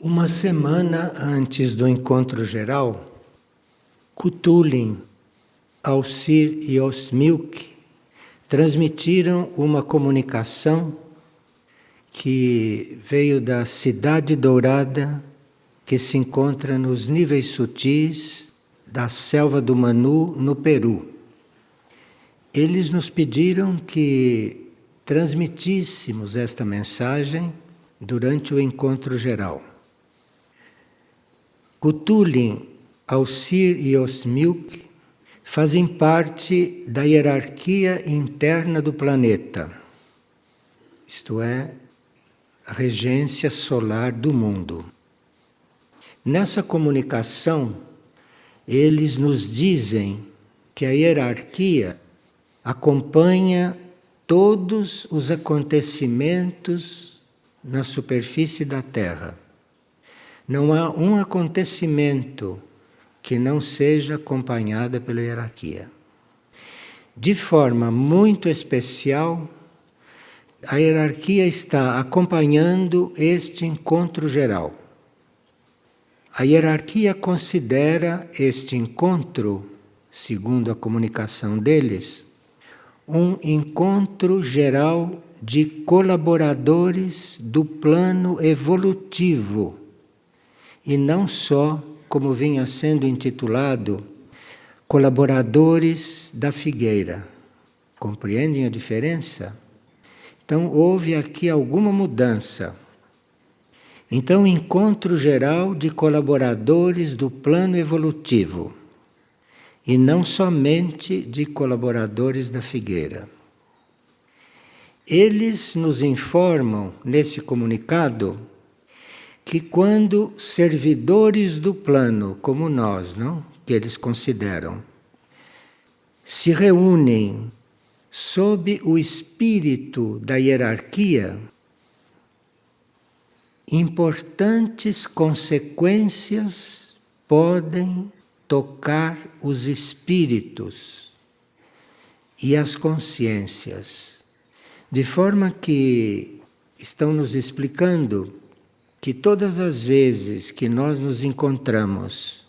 Uma semana antes do encontro geral, Cthulhu, Alcir e Osmilk transmitiram uma comunicação que veio da Cidade Dourada, que se encontra nos níveis sutis da selva do Manu, no Peru. Eles nos pediram que transmitíssemos esta mensagem durante o encontro geral. Cthulhu, Alcir e Osmilk fazem parte da hierarquia interna do planeta, isto é, a regência solar do mundo. Nessa comunicação, eles nos dizem que a hierarquia acompanha todos os acontecimentos na superfície da Terra. Não há um acontecimento que não seja acompanhado pela hierarquia. De forma muito especial, a hierarquia está acompanhando este encontro geral. A hierarquia considera este encontro, segundo a comunicação deles, um encontro geral de colaboradores do plano evolutivo, e não só, como vinha sendo intitulado, colaboradores da figueira. Compreendem a diferença? Então, houve aqui alguma mudança. Então, encontro geral de colaboradores do plano evolutivo, e não somente de colaboradores da figueira. Eles nos informam, nesse comunicado, que quando servidores do plano, como nós, não? Que eles consideram, se reúnem sob o espírito da hierarquia, importantes consequências podem tocar os espíritos e as consciências, de forma que estão nos explicando que todas as vezes que nós nos encontramos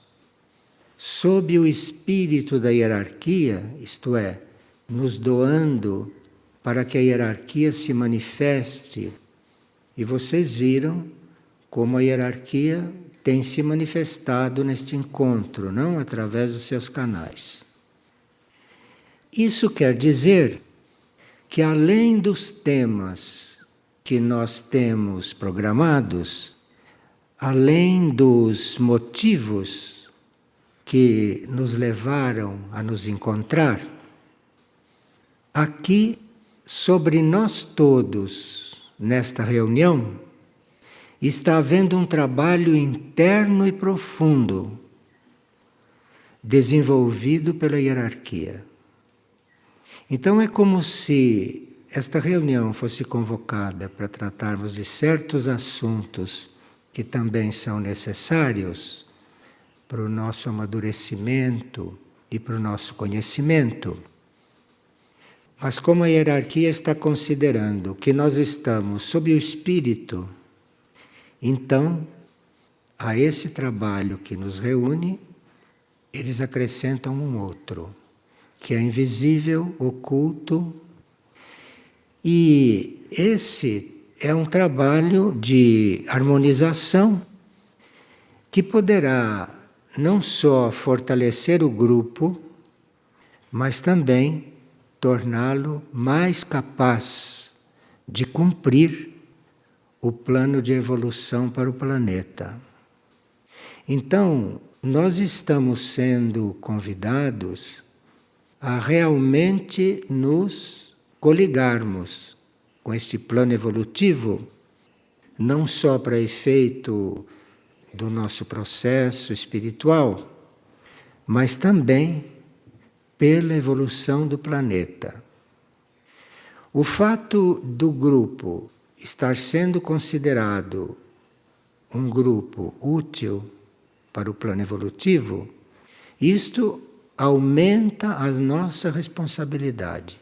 sob o espírito da hierarquia, isto é, nos doando para que a hierarquia se manifeste, e vocês viram como a hierarquia tem se manifestado neste encontro, não através dos seus canais. Isso quer dizer que além dos temas que nós temos programados, além dos motivos que nos levaram a nos encontrar, aqui, sobre nós todos, nesta reunião, está havendo um trabalho interno e profundo, desenvolvido pela hierarquia. Então é como se esta reunião fosse convocada para tratarmos de certos assuntos que também são necessários para o nosso amadurecimento e para o nosso conhecimento. Mas como a hierarquia está considerando que nós estamos sob o espírito, então, a esse trabalho que nos reúne, eles acrescentam um outro, que é invisível, oculto. E esse é um trabalho de harmonização que poderá não só fortalecer o grupo, mas também torná-lo mais capaz de cumprir o plano de evolução para o planeta. Então, nós estamos sendo convidados a realmente nos coligarmos com este plano evolutivo, não só para efeito do nosso processo espiritual, mas também pela evolução do planeta. O fato do grupo estar sendo considerado um grupo útil para o plano evolutivo, isto aumenta a nossa responsabilidade.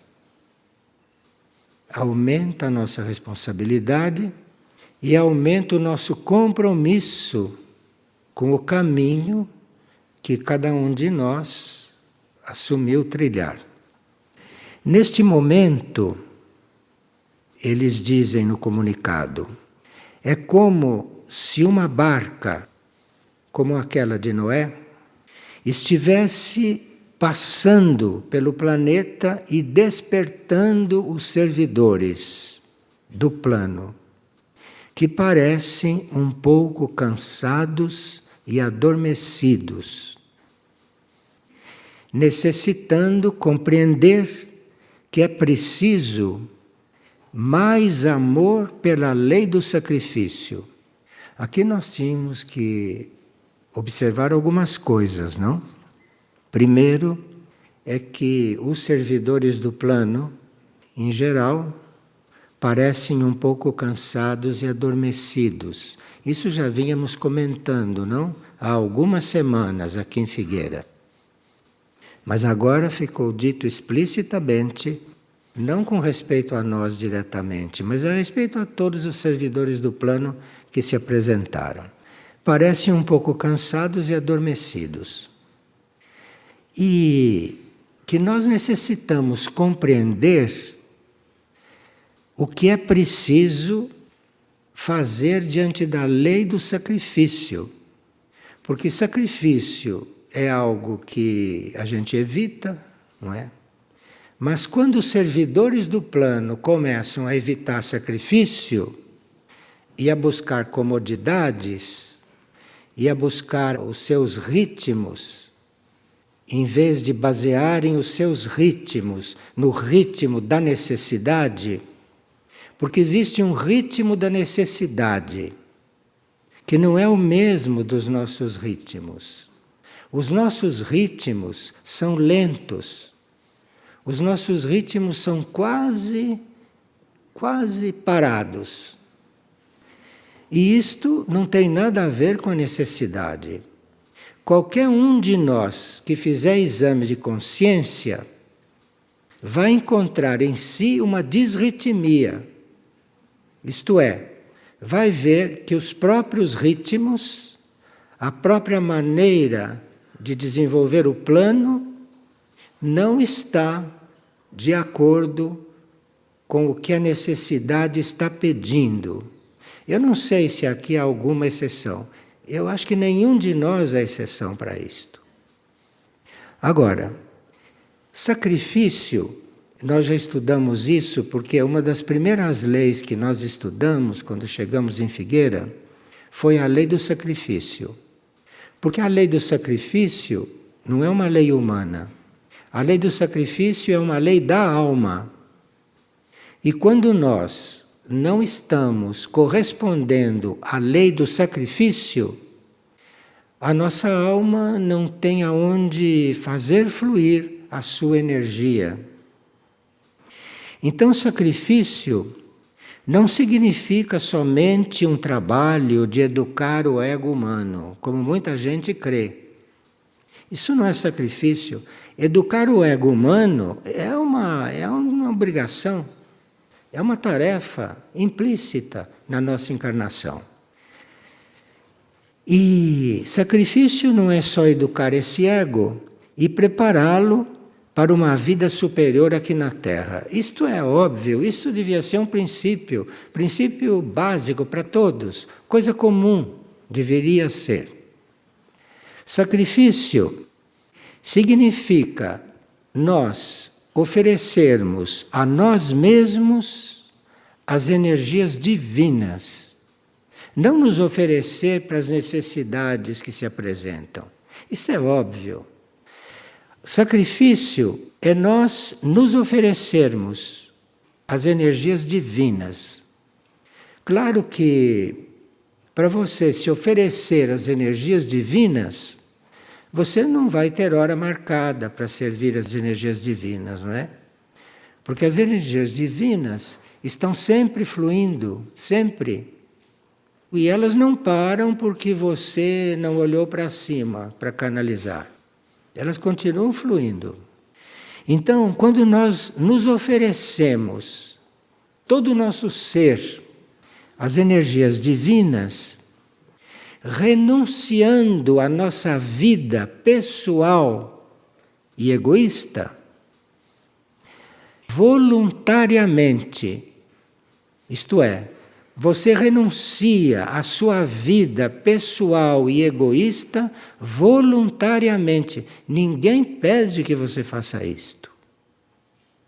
Aumenta a nossa responsabilidade e aumenta o nosso compromisso com o caminho que cada um de nós assumiu trilhar. Neste momento, eles dizem no comunicado, é como se uma barca, como aquela de Noé, estivesse passando pelo planeta e despertando os servidores do plano, que parecem um pouco cansados e adormecidos, necessitando compreender que é preciso mais amor pela lei do sacrifício. Aqui nós tínhamos que observar algumas coisas, não? Primeiro é que os servidores do plano, em geral, parecem um pouco cansados e adormecidos. Isso já vínhamos comentando, não? Há algumas semanas aqui em Figueira. Mas agora ficou dito explicitamente, não com respeito a nós diretamente, mas a respeito a todos os servidores do plano que se apresentaram. Parecem um pouco cansados e adormecidos. E que nós necessitamos compreender o que é preciso fazer diante da lei do sacrifício. Porque sacrifício é algo que a gente evita, não é? Mas quando os servidores do plano começam a evitar sacrifício e a buscar comodidades e a buscar os seus ritmos, em vez de basearem os seus ritmos no ritmo da necessidade, porque existe um ritmo da necessidade que não é o mesmo dos nossos ritmos. Os nossos ritmos são lentos. Os nossos ritmos são quase parados. E isto não tem nada a ver com a necessidade. Qualquer um de nós que fizer exame de consciência vai encontrar em si uma disritmia. Isto é, vai ver que os próprios ritmos, a própria maneira de desenvolver o plano, não está de acordo com o que a necessidade está pedindo. Eu não sei se aqui há alguma exceção. Eu acho que nenhum de nós é exceção para isto. Agora, sacrifício, nós já estudamos isso porque uma das primeiras leis que nós estudamos quando chegamos em Figueira foi a lei do sacrifício. Porque a lei do sacrifício não é uma lei humana. A lei do sacrifício é uma lei da alma. E quando nós não estamos correspondendo à lei do sacrifício, a nossa alma não tem aonde fazer fluir a sua energia. Então, sacrifício não significa somente um trabalho de educar o ego humano, como muita gente crê. Isso não é sacrifício. Educar o ego humano é uma obrigação, é uma tarefa implícita na nossa encarnação. E sacrifício não é só educar esse ego e prepará-lo para uma vida superior aqui na Terra. Isto é óbvio, isso devia ser um princípio básico para todos, coisa comum deveria ser. Sacrifício significa nós oferecermos a nós mesmos as energias divinas, não nos oferecer para as necessidades que se apresentam. Isso é óbvio. Sacrifício é nós nos oferecermos as energias divinas. Claro que para você se oferecer as energias divinas, você não vai ter hora marcada para servir as energias divinas, não é? Porque as energias divinas estão sempre fluindo, sempre. E elas não param porque você não olhou para cima para canalizar. Elas continuam fluindo. Então, quando nós nos oferecemos todo o nosso ser as energias divinas, renunciando à nossa vida pessoal e egoísta, voluntariamente. Isto é, você renuncia à sua vida pessoal e egoísta voluntariamente. Ninguém pede que você faça isto.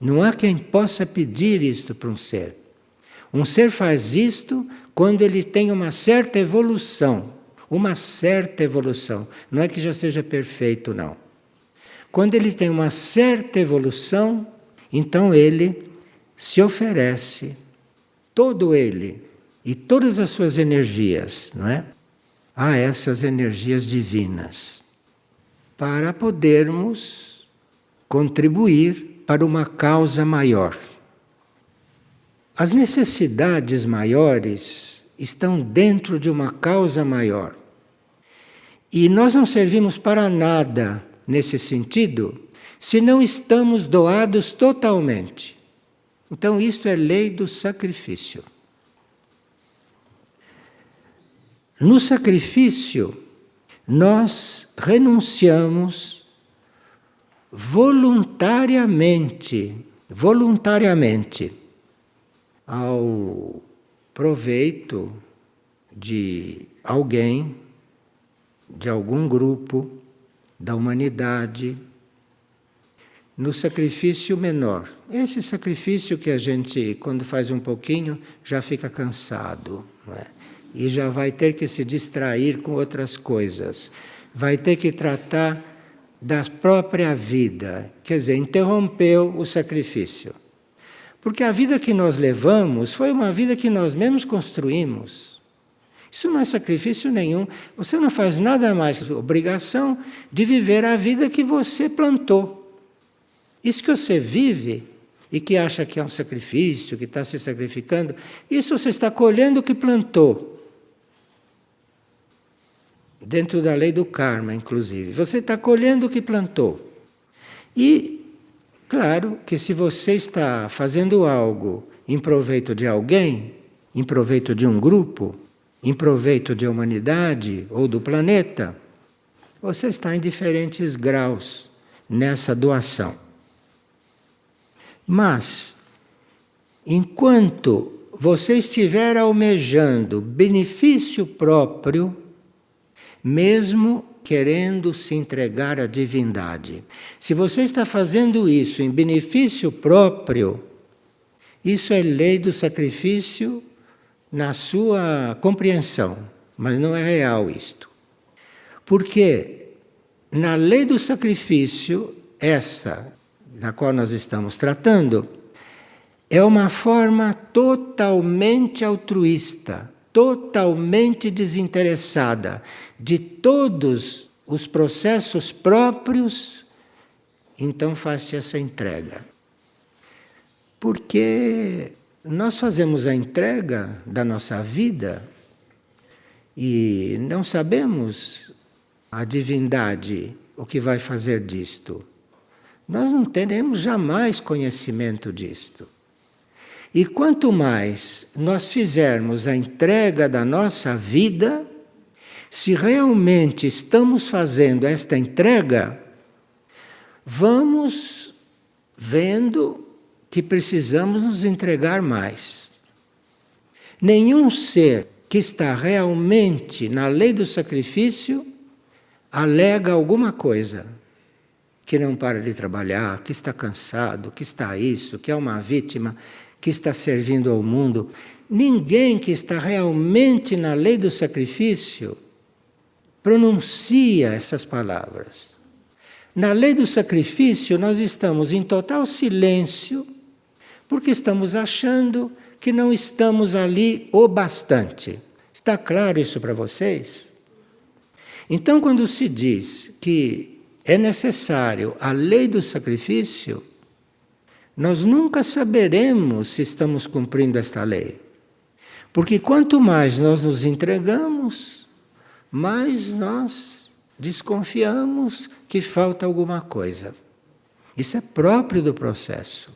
Não há quem possa pedir isto para um ser. Um ser faz isto quando ele tem uma certa evolução. Uma certa evolução. Não é que já seja perfeito, não. Quando ele tem uma certa evolução, então ele se oferece, todo ele, e todas as suas energias, não é? A essas energias divinas, para podermos contribuir para uma causa maior. As necessidades maiores estão dentro de uma causa maior. E nós não servimos para nada nesse sentido se não estamos doados totalmente. Então, isto é lei do sacrifício. No sacrifício, nós renunciamos voluntariamente ao proveito de alguém, de algum grupo, da humanidade, no sacrifício menor. Esse sacrifício que a gente, quando faz um pouquinho, já fica cansado, não é? E já vai ter que se distrair com outras coisas. Vai ter que tratar da própria vida. Quer dizer, interrompeu o sacrifício. Porque a vida que nós levamos foi uma vida que nós mesmos construímos. Isso não é sacrifício nenhum. Você não faz nada mais que obrigação de viver a vida que você plantou. Isso que você vive e que acha que é um sacrifício, que está se sacrificando, isso você está colhendo o que plantou. Dentro da lei do karma, inclusive. Você está colhendo o que plantou. E, claro, que se você está fazendo algo em proveito de alguém, em proveito de um grupo, em proveito de humanidade ou do planeta, você está em diferentes graus nessa doação. Mas, enquanto você estiver almejando benefício próprio, mesmo querendo se entregar à divindade, se você está fazendo isso em benefício próprio, isso é lei do sacrifício na sua compreensão, mas não é real isto. Porque na lei do sacrifício, essa da qual nós estamos tratando, é uma forma totalmente altruísta, totalmente desinteressada de todos os processos próprios, então faz-se essa entrega. Porque nós fazemos a entrega da nossa vida e não sabemos a divindade o que vai fazer disto. Nós não teremos jamais conhecimento disto. E quanto mais nós fizermos a entrega da nossa vida, se realmente estamos fazendo esta entrega, vamos vendo que precisamos nos entregar mais. Nenhum ser que está realmente na lei do sacrifício alega alguma coisa. Que não para de trabalhar, que está cansado, que está isso, que é uma vítima, que está servindo ao mundo. Ninguém que está realmente na lei do sacrifício pronuncia essas palavras. Na lei do sacrifício, nós estamos em total silêncio, porque estamos achando que não estamos ali o bastante. Está claro isso para vocês? Então, quando se diz que é necessário a lei do sacrifício, nós nunca saberemos se estamos cumprindo esta lei. Porque quanto mais nós nos entregamos, mais nós desconfiamos que falta alguma coisa. Isso é próprio do processo.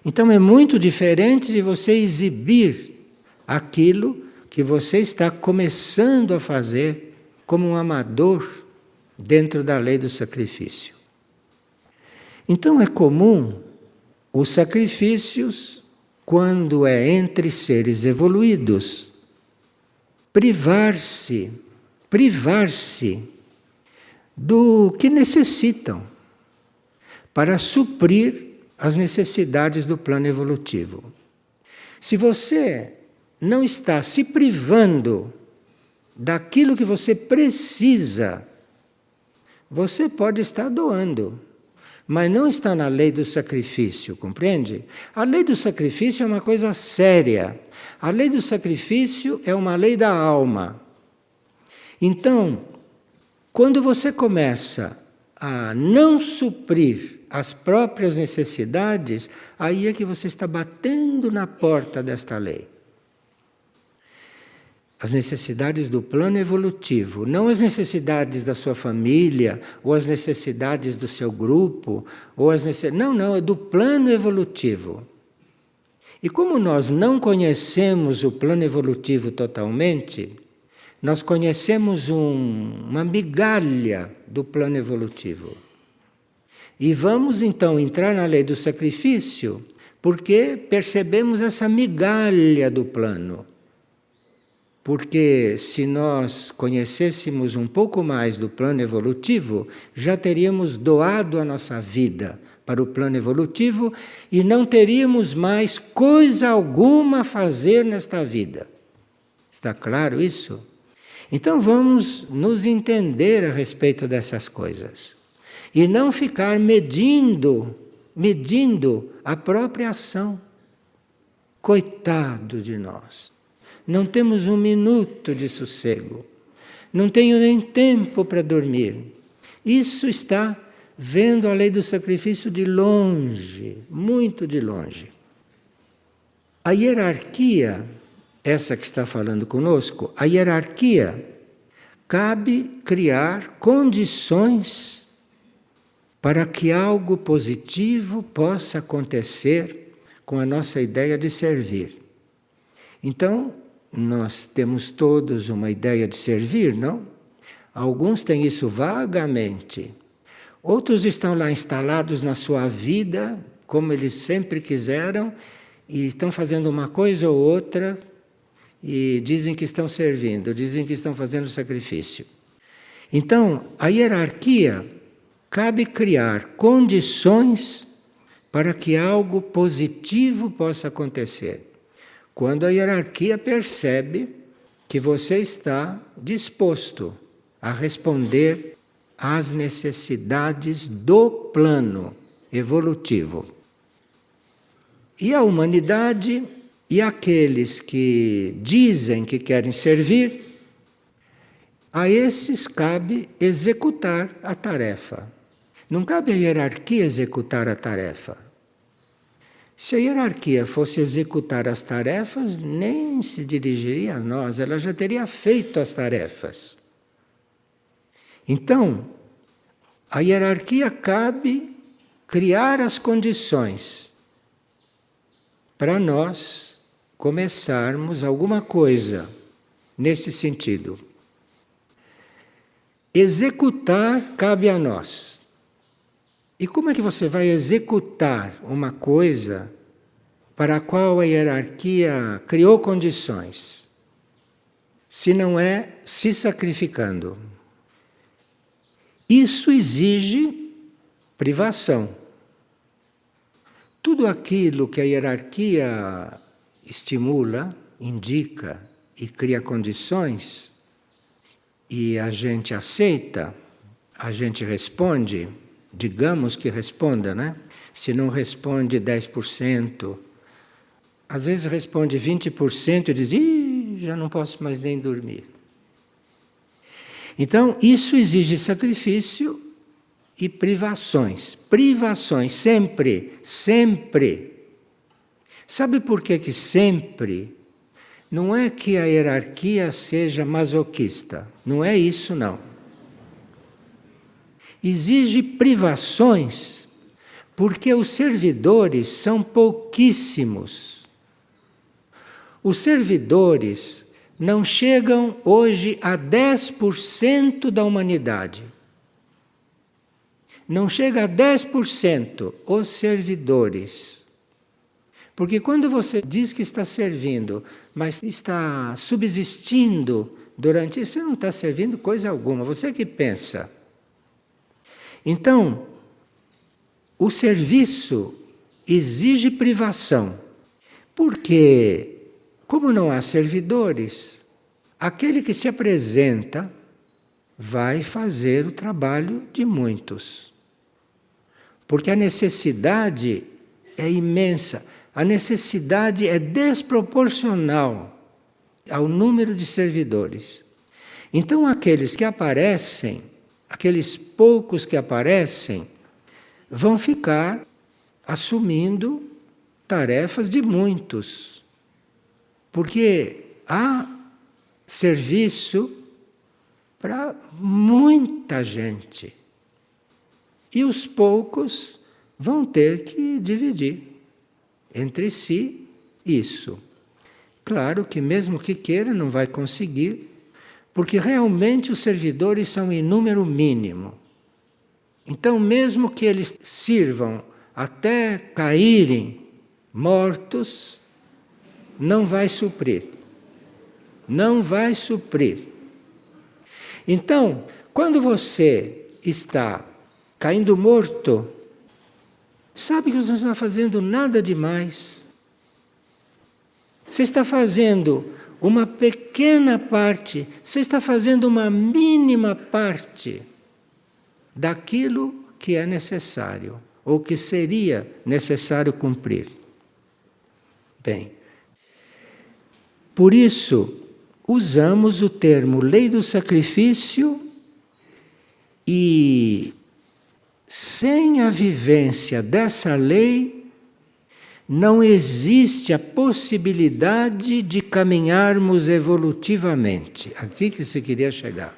Então é muito diferente de você exibir aquilo que você está começando a fazer como um amador dentro da lei do sacrifício. Então é comum os sacrifícios, quando é entre seres evoluídos, privar-se do que necessitam para suprir as necessidades do plano evolutivo. Se você não está se privando daquilo que você precisa, você pode estar doando, mas não está na lei do sacrifício, compreende? A lei do sacrifício é uma coisa séria. A lei do sacrifício é uma lei da alma. Então, quando você começa a não suprir as próprias necessidades, aí é que você está batendo na porta desta lei. As necessidades do plano evolutivo, não as necessidades da sua família, ou as necessidades do seu grupo, ou as necessidades... Não, é do plano evolutivo. E como nós não conhecemos o plano evolutivo totalmente, nós conhecemos uma migalha do plano evolutivo. E vamos então entrar na lei do sacrifício, porque percebemos essa migalha do plano. Porque se nós conhecêssemos um pouco mais do plano evolutivo, já teríamos doado a nossa vida para o plano evolutivo e não teríamos mais coisa alguma a fazer nesta vida. Está claro isso? Então vamos nos entender a respeito dessas coisas. E não ficar medindo a própria ação. Coitado de nós. Não temos um minuto de sossego. Não tenho nem tempo para dormir. Isso está vendo a lei do sacrifício de longe, muito de longe. A hierarquia, essa que está falando conosco, a hierarquia cabe criar condições para que algo positivo possa acontecer com a nossa ideia de servir. Então, nós temos todos uma ideia de servir, não? Alguns têm isso vagamente. Outros estão lá instalados na sua vida, como eles sempre quiseram, e estão fazendo uma coisa ou outra, e dizem que estão servindo, dizem que estão fazendo sacrifício. Então, a hierarquia cabe criar condições para que algo positivo possa acontecer. Quando a hierarquia percebe que você está disposto a responder às necessidades do plano evolutivo. E a humanidade e aqueles que dizem que querem servir, a esses cabe executar a tarefa. Não cabe à hierarquia executar a tarefa. Se a hierarquia fosse executar as tarefas, nem se dirigiria a nós, ela já teria feito as tarefas. Então, a hierarquia cabe criar as condições para nós começarmos alguma coisa nesse sentido. Executar cabe a nós. E como é que você vai executar uma coisa para a qual a hierarquia criou condições, se não é se sacrificando? Isso exige privação. Tudo aquilo que a hierarquia estimula, indica e cria condições, e a gente aceita, a gente responde, digamos que responda, né? Se não responde 10%, às vezes responde 20% e diz, já não posso mais nem dormir. Então, isso exige sacrifício e privações. Privações, sempre, sempre. Sabe por que sempre? Não é que a hierarquia seja masoquista. Não é isso, não. Exige privações, porque os servidores são pouquíssimos. Os servidores não chegam hoje a 10% da humanidade. Não chega a 10% os servidores. Porque quando você diz que está servindo, mas está subsistindo durante isso, você não está servindo coisa alguma, você que pensa. Então, o serviço exige privação, porque, como não há servidores, aquele que se apresenta vai fazer o trabalho de muitos. Porque a necessidade é imensa, a necessidade é desproporcional ao número de servidores. Então, aqueles que aparecem, aqueles poucos que aparecem, vão ficar assumindo tarefas de muitos. Porque há serviço para muita gente. E os poucos vão ter que dividir entre si isso. Claro que mesmo que queira não vai conseguir, porque realmente os servidores são em número mínimo. Então, mesmo que eles sirvam até caírem mortos, não vai suprir. Não vai suprir. Então, quando você está caindo morto, sabe que você não está fazendo nada demais. Você está fazendo uma pequena parte, você está fazendo uma mínima parte daquilo que é necessário, ou que seria necessário cumprir. Bem, por isso, usamos o termo lei do sacrifício e, sem a vivência dessa lei, não existe a possibilidade de caminharmos evolutivamente. Aqui que se queria chegar.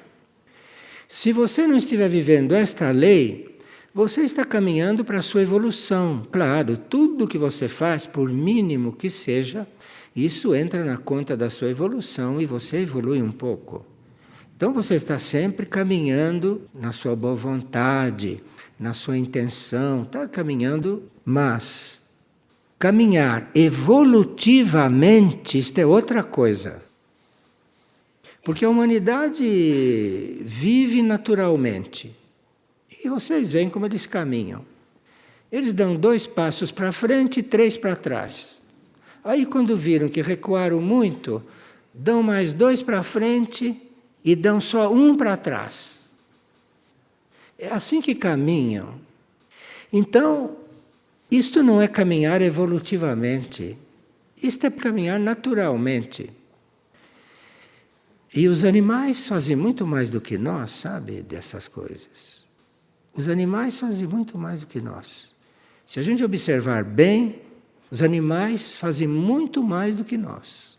Se você não estiver vivendo esta lei, você está caminhando para a sua evolução. Claro, tudo que você faz, por mínimo que seja, isso entra na conta da sua evolução e você evolui um pouco. Então você está sempre caminhando na sua boa vontade, na sua intenção, está caminhando, mas caminhar evolutivamente, isto é outra coisa. Porque a humanidade vive naturalmente. E vocês veem como eles caminham. Eles dão 2 passos para frente e 3 para trás. Aí quando viram que recuaram muito, dão mais 2 para frente e dão só 1 para trás. É assim que caminham. Então, isto não é caminhar evolutivamente. Isto é caminhar naturalmente. E os animais fazem muito mais do que nós, sabe, dessas coisas. Os animais fazem muito mais do que nós. Se a gente observar bem, os animais fazem muito mais do que nós.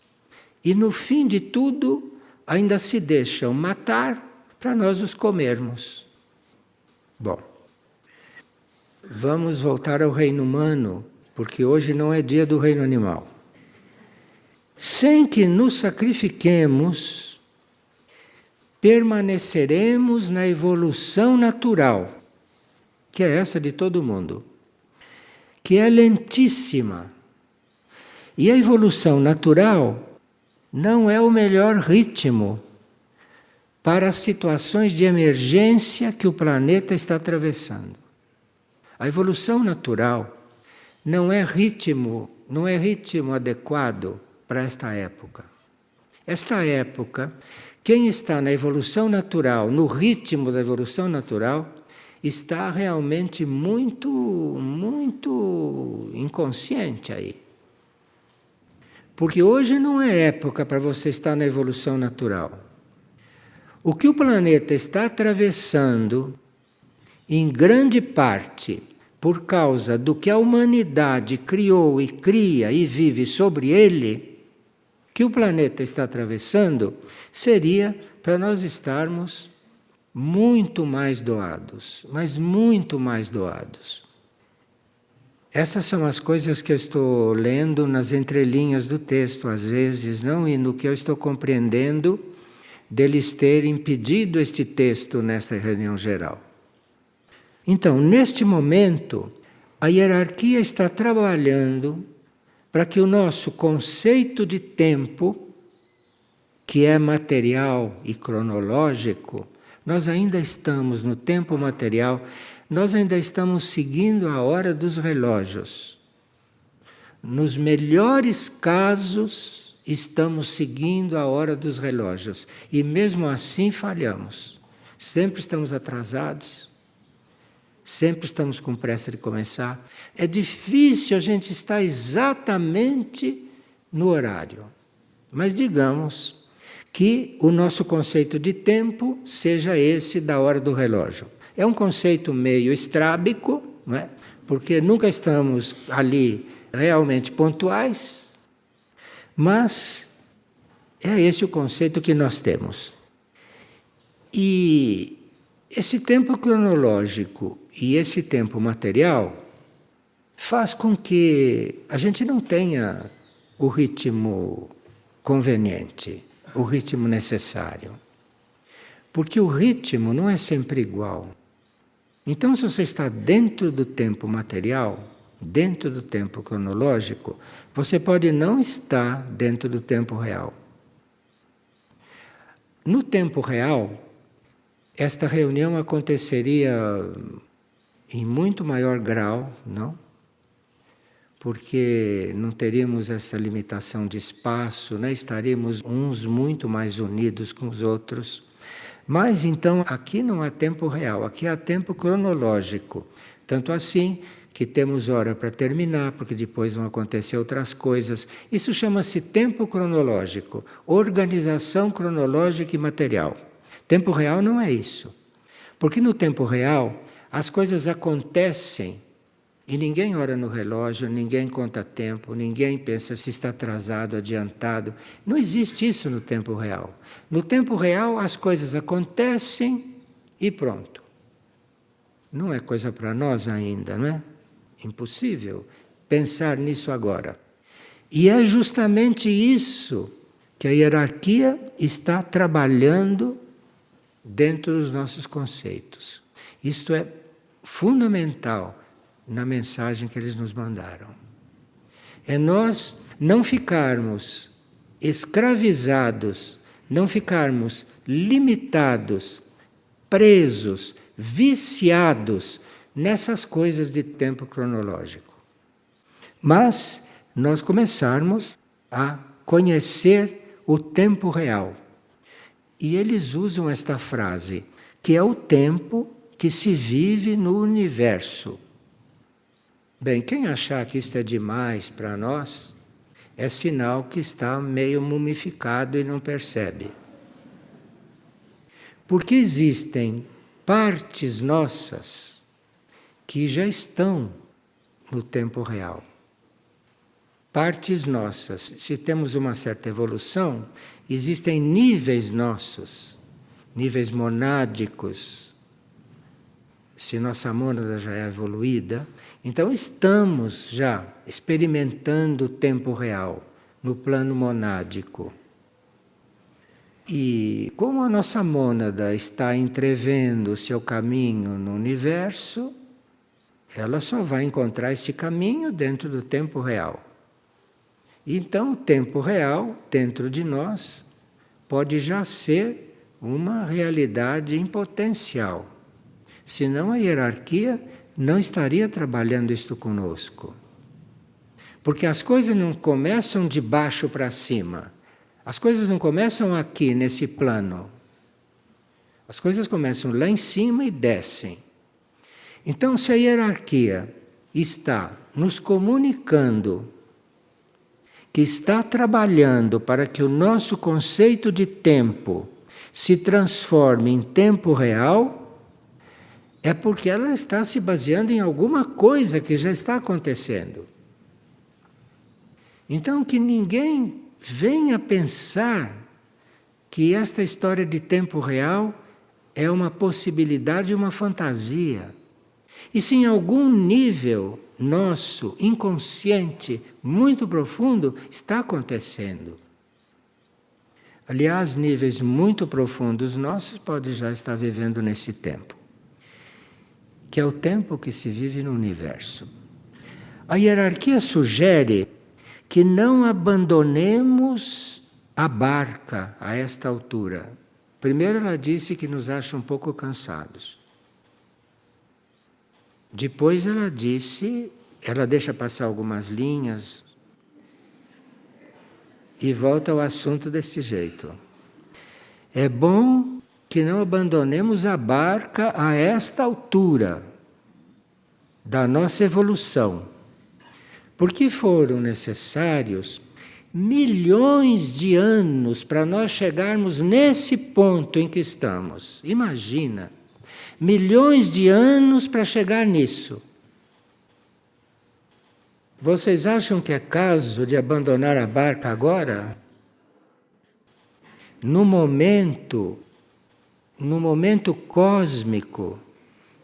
E no fim de tudo, ainda se deixam matar para nós os comermos. Bom, vamos voltar ao reino humano, porque hoje não é dia do reino animal. Sem que nos sacrifiquemos, permaneceremos na evolução natural, que é essa de todo mundo, que é lentíssima. E a evolução natural não é o melhor ritmo para as situações de emergência que o planeta está atravessando. A evolução natural não é ritmo adequado para esta época. Esta época, quem está na evolução natural, no ritmo da evolução natural, está realmente muito inconsciente aí. Porque hoje não é época para você estar na evolução natural. O que o planeta está atravessando, em grande parte, por causa do que a humanidade criou e cria e vive sobre ele, que o planeta está atravessando, seria para nós estarmos muito mais doados, mas muito mais doados. Essas são as coisas que eu estou lendo nas entrelinhas do texto, às vezes, não? E no que eu estou compreendendo deles terem pedido este texto nessa reunião geral. Então, neste momento, a hierarquia está trabalhando para que o nosso conceito de tempo, que é material e cronológico, nós ainda estamos no tempo material, nós ainda estamos seguindo a hora dos relógios. Nos melhores casos, estamos seguindo a hora dos relógios. E mesmo assim falhamos. Sempre estamos atrasados. Sempre estamos com pressa de começar. É difícil a gente estar exatamente no horário. Mas digamos que o nosso conceito de tempo seja esse da hora do relógio. É um conceito meio estrábico, não é? Porque nunca estamos ali realmente pontuais, mas é esse o conceito que nós temos. E esse tempo cronológico e esse tempo material faz com que a gente não tenha o ritmo conveniente, o ritmo necessário. Porque o ritmo não é sempre igual. Então, se você está dentro do tempo material, dentro do tempo cronológico, você pode não estar dentro do tempo real. No tempo real, esta reunião aconteceria em muito maior grau, não? Porque não teríamos essa limitação de espaço, né? Estaríamos uns muito mais unidos com os outros. Mas então aqui não há tempo real, aqui há tempo cronológico. Tanto assim que temos hora para terminar, porque depois vão acontecer outras coisas. Isso chama-se tempo cronológico, organização cronológica e material. Tempo real não é isso. Porque no tempo real as coisas acontecem e ninguém olha no relógio, ninguém conta tempo, ninguém pensa se está atrasado, adiantado. Não existe isso no tempo real. No tempo real as coisas acontecem e pronto. Não é coisa para nós ainda, não é? Impossível pensar nisso agora. E é justamente isso que a hierarquia está trabalhando dentro dos nossos conceitos. Isto é fundamental na mensagem que eles nos mandaram. É nós não ficarmos escravizados, não ficarmos limitados, presos, viciados nessas coisas de tempo cronológico. Mas nós começarmos a conhecer o tempo real. E eles usam esta frase, que é o tempo que se vive no universo. Bem, quem achar que isto é demais para nós, é sinal que está meio mumificado e não percebe. Porque existem partes nossas que já estão no tempo real. Partes nossas. Se temos uma certa evolução, existem níveis nossos, níveis monádicos. Se nossa mônada já é evoluída, então estamos já experimentando o tempo real no plano monádico. E como a nossa mônada está entrevendo o seu caminho no universo, ela só vai encontrar esse caminho dentro do tempo real. Então o tempo real, dentro de nós, pode já ser uma realidade em potencial. Senão a hierarquia não estaria trabalhando isto conosco. Porque as coisas não começam de baixo para cima. As coisas não começam aqui, nesse plano. As coisas começam lá em cima e descem. Então, se a hierarquia está nos comunicando, que está trabalhando para que o nosso conceito de tempo se transforme em tempo real, é porque ela está se baseando em alguma coisa que já está acontecendo. Então, que ninguém venha pensar que esta história de tempo real é uma possibilidade, uma fantasia. E se em algum nível nosso, inconsciente, muito profundo, está acontecendo. Aliás, níveis muito profundos nossos podem já estar vivendo nesse tempo, que é o tempo que se vive no universo. A hierarquia sugere que não abandonemos a barca a esta altura. Primeiro ela disse que nos acha um pouco cansados. Depois ela disse, ela deixa passar algumas linhas e volta ao assunto deste jeito. É bom que não abandonemos a barca a esta altura da nossa evolução, porque foram necessários milhões de anos para nós chegarmos nesse ponto em que estamos. Imagina! Milhões de anos para chegar nisso. Vocês acham que é caso de abandonar a barca agora? No momento cósmico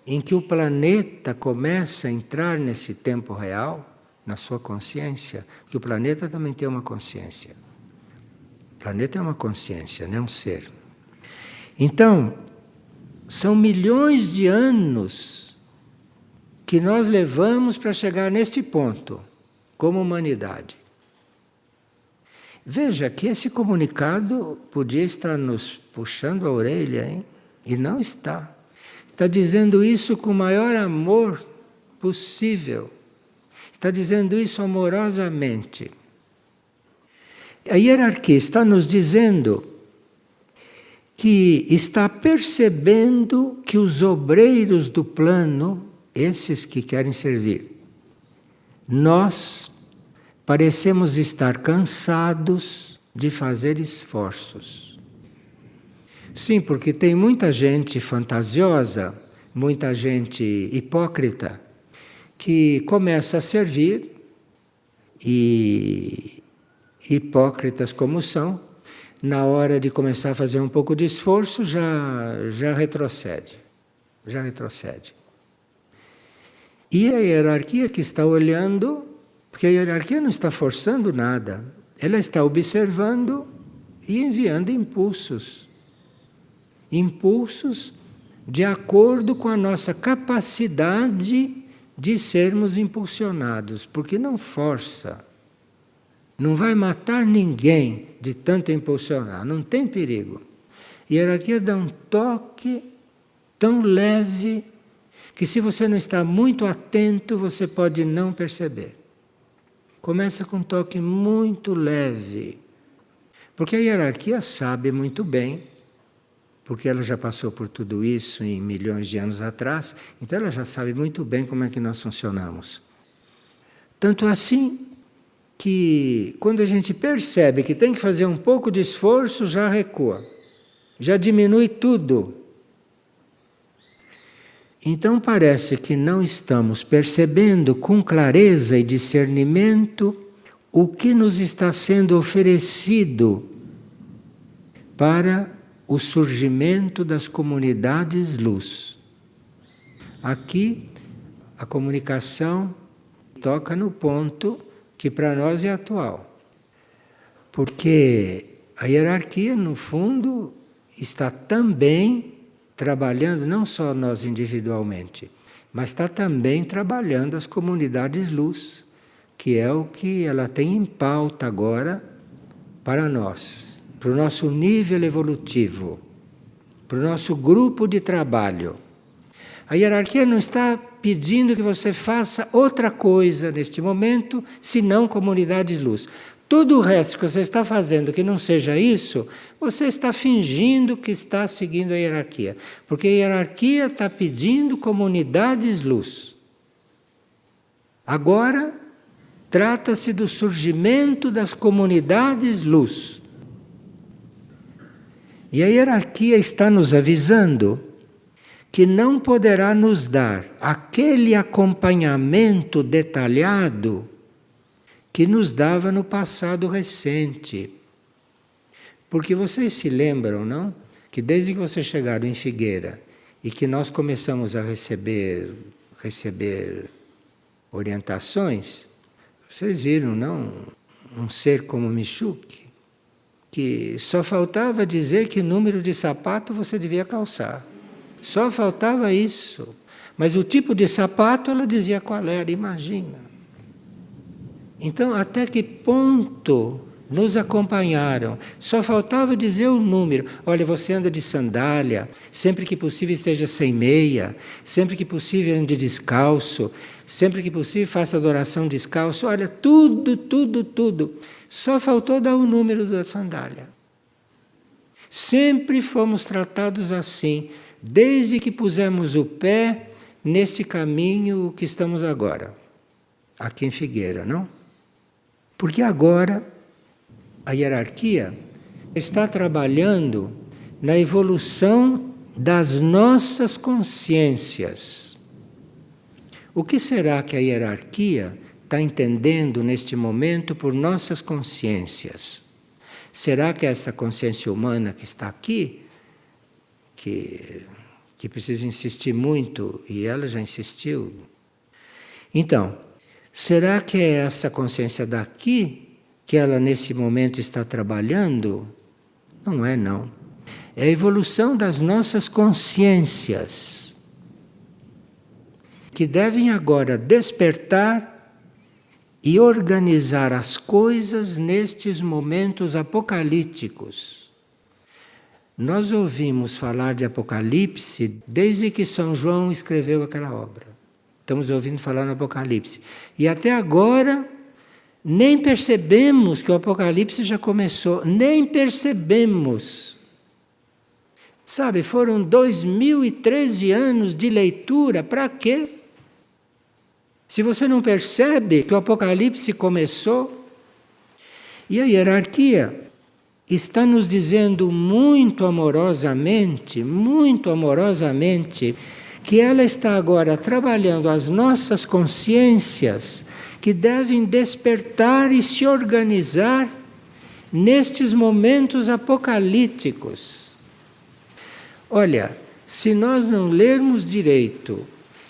em que o planeta começa a entrar nesse tempo real, na sua consciência, que o planeta também tem uma consciência. O planeta é uma consciência, não é um ser. Então, são milhões de anos que nós levamos para chegar neste ponto, como humanidade. Veja que esse comunicado podia estar nos puxando a orelha, hein? E não está. Está dizendo isso com o maior amor possível. Está dizendo isso amorosamente. A hierarquia está nos dizendo que está percebendo que os obreiros do plano, esses que querem servir, nós parecemos estar cansados de fazer esforços. Sim, porque tem muita gente fantasiosa, muita gente hipócrita, que começa a servir e, hipócritas como são, na hora de começar a fazer um pouco de esforço, já retrocede. Já retrocede. E a hierarquia que está olhando, porque a hierarquia não está forçando nada, ela está observando e enviando impulsos. Impulsos de acordo com a nossa capacidade de sermos impulsionados, porque não força. Não vai matar ninguém de tanto impulsionar, não tem perigo. A hierarquia dá um toque tão leve que, se você não está muito atento, você pode não perceber. Começa com um toque muito leve, porque a hierarquia sabe muito bem, porque ela já passou por tudo isso em milhões de anos atrás, então ela já sabe muito bem como é que nós funcionamos. Tanto assim que, quando a gente percebe que tem que fazer um pouco de esforço, já recua, já diminui tudo. Então parece que não estamos percebendo com clareza e discernimento o que nos está sendo oferecido para o surgimento das comunidades luz. Aqui a comunicação toca no ponto que para nós é atual. Porque a hierarquia, no fundo, está também trabalhando, não só nós individualmente, mas está também trabalhando as comunidades luz, que é o que ela tem em pauta agora para nós, para o nosso nível evolutivo, para o nosso grupo de trabalho. A hierarquia não está pedindo que você faça outra coisa neste momento, senão comunidades luz. Todo o resto que você está fazendo que não seja isso, você está fingindo que está seguindo a hierarquia. Porque a hierarquia está pedindo comunidades luz. Agora, trata-se do surgimento das comunidades luz. E a hierarquia está nos avisando que não poderá nos dar aquele acompanhamento detalhado que nos dava no passado recente. Porque vocês se lembram, não? Que desde que vocês chegaram em Figueira e que nós começamos a receber receber orientações. Vocês viram, não? Um ser como Michuque, que só faltava dizer que número de sapato você devia calçar. Só faltava isso. Mas o tipo de sapato ela dizia qual era, imagina. Então, até que ponto nos acompanharam? Só faltava dizer o número. Olha, você anda de sandália, sempre que possível esteja sem meia, sempre que possível ande descalço, sempre que possível faça adoração descalço. Olha, tudo, tudo, tudo. Só faltou dar o número da sandália. Sempre fomos tratados assim, desde que pusemos o pé neste caminho que estamos agora, aqui em Figueira, não? Porque agora a hierarquia está trabalhando na evolução das nossas consciências. O que será que a hierarquia está entendendo neste momento por nossas consciências? Será que essa consciência humana que está aqui, que precisa insistir muito, e ela já insistiu? Então, será que é essa consciência daqui que ela nesse momento está trabalhando? Não é, não. É a evolução das nossas consciências, que devem agora despertar e organizar as coisas nestes momentos apocalípticos. Nós ouvimos falar de Apocalipse desde que São João escreveu aquela obra. Estamos ouvindo falar no Apocalipse. E até agora, nem percebemos que o Apocalipse já começou. Nem percebemos. Sabe, foram 2013 anos de leitura. Para quê? Se você não percebe que o Apocalipse começou, e a hierarquia está nos dizendo muito amorosamente, que ela está agora trabalhando as nossas consciências, que devem despertar e se organizar nestes momentos apocalípticos. Olha, se nós não lermos direito,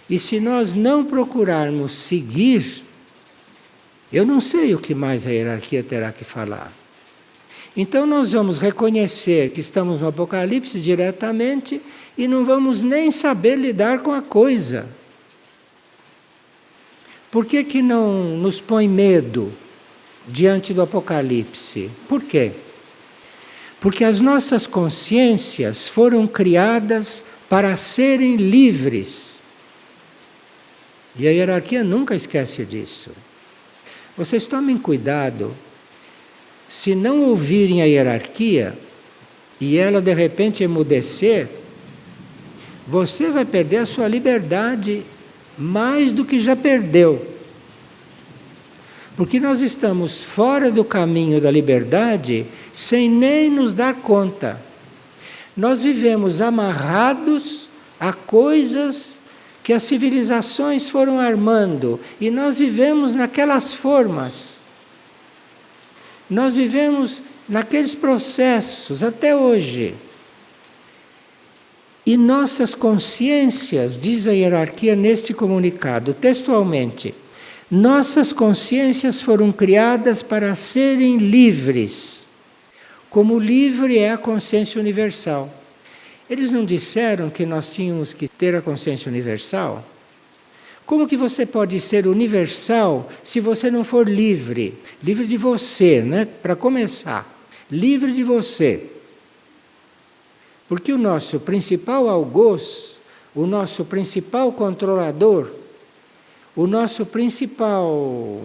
e se nós não procurarmos seguir, eu não sei o que mais a hierarquia terá que falar. Então nós vamos reconhecer que estamos no Apocalipse diretamente e não vamos nem saber lidar com a coisa. Por que que não nos põe medo diante do Apocalipse? Por quê? Porque as nossas consciências foram criadas para serem livres. E a hierarquia nunca esquece disso. Vocês tomem cuidado, se não ouvirem a hierarquia e ela de repente emudecer, você vai perder a sua liberdade mais do que já perdeu. Porque nós estamos fora do caminho da liberdade sem nem nos dar conta. Nós vivemos amarrados a coisas que as civilizações foram armando, e nós vivemos naquelas formas. Nós vivemos naqueles processos até hoje. E nossas consciências, diz a hierarquia neste comunicado, textualmente, nossas consciências foram criadas para serem livres, como livre é a consciência universal. Eles não disseram que nós tínhamos que ter a consciência universal? Como que você pode ser universal se você não for livre? Livre de você, né? Para começar. Livre de você. Porque o nosso principal algoz, o nosso principal controlador, o nosso principal,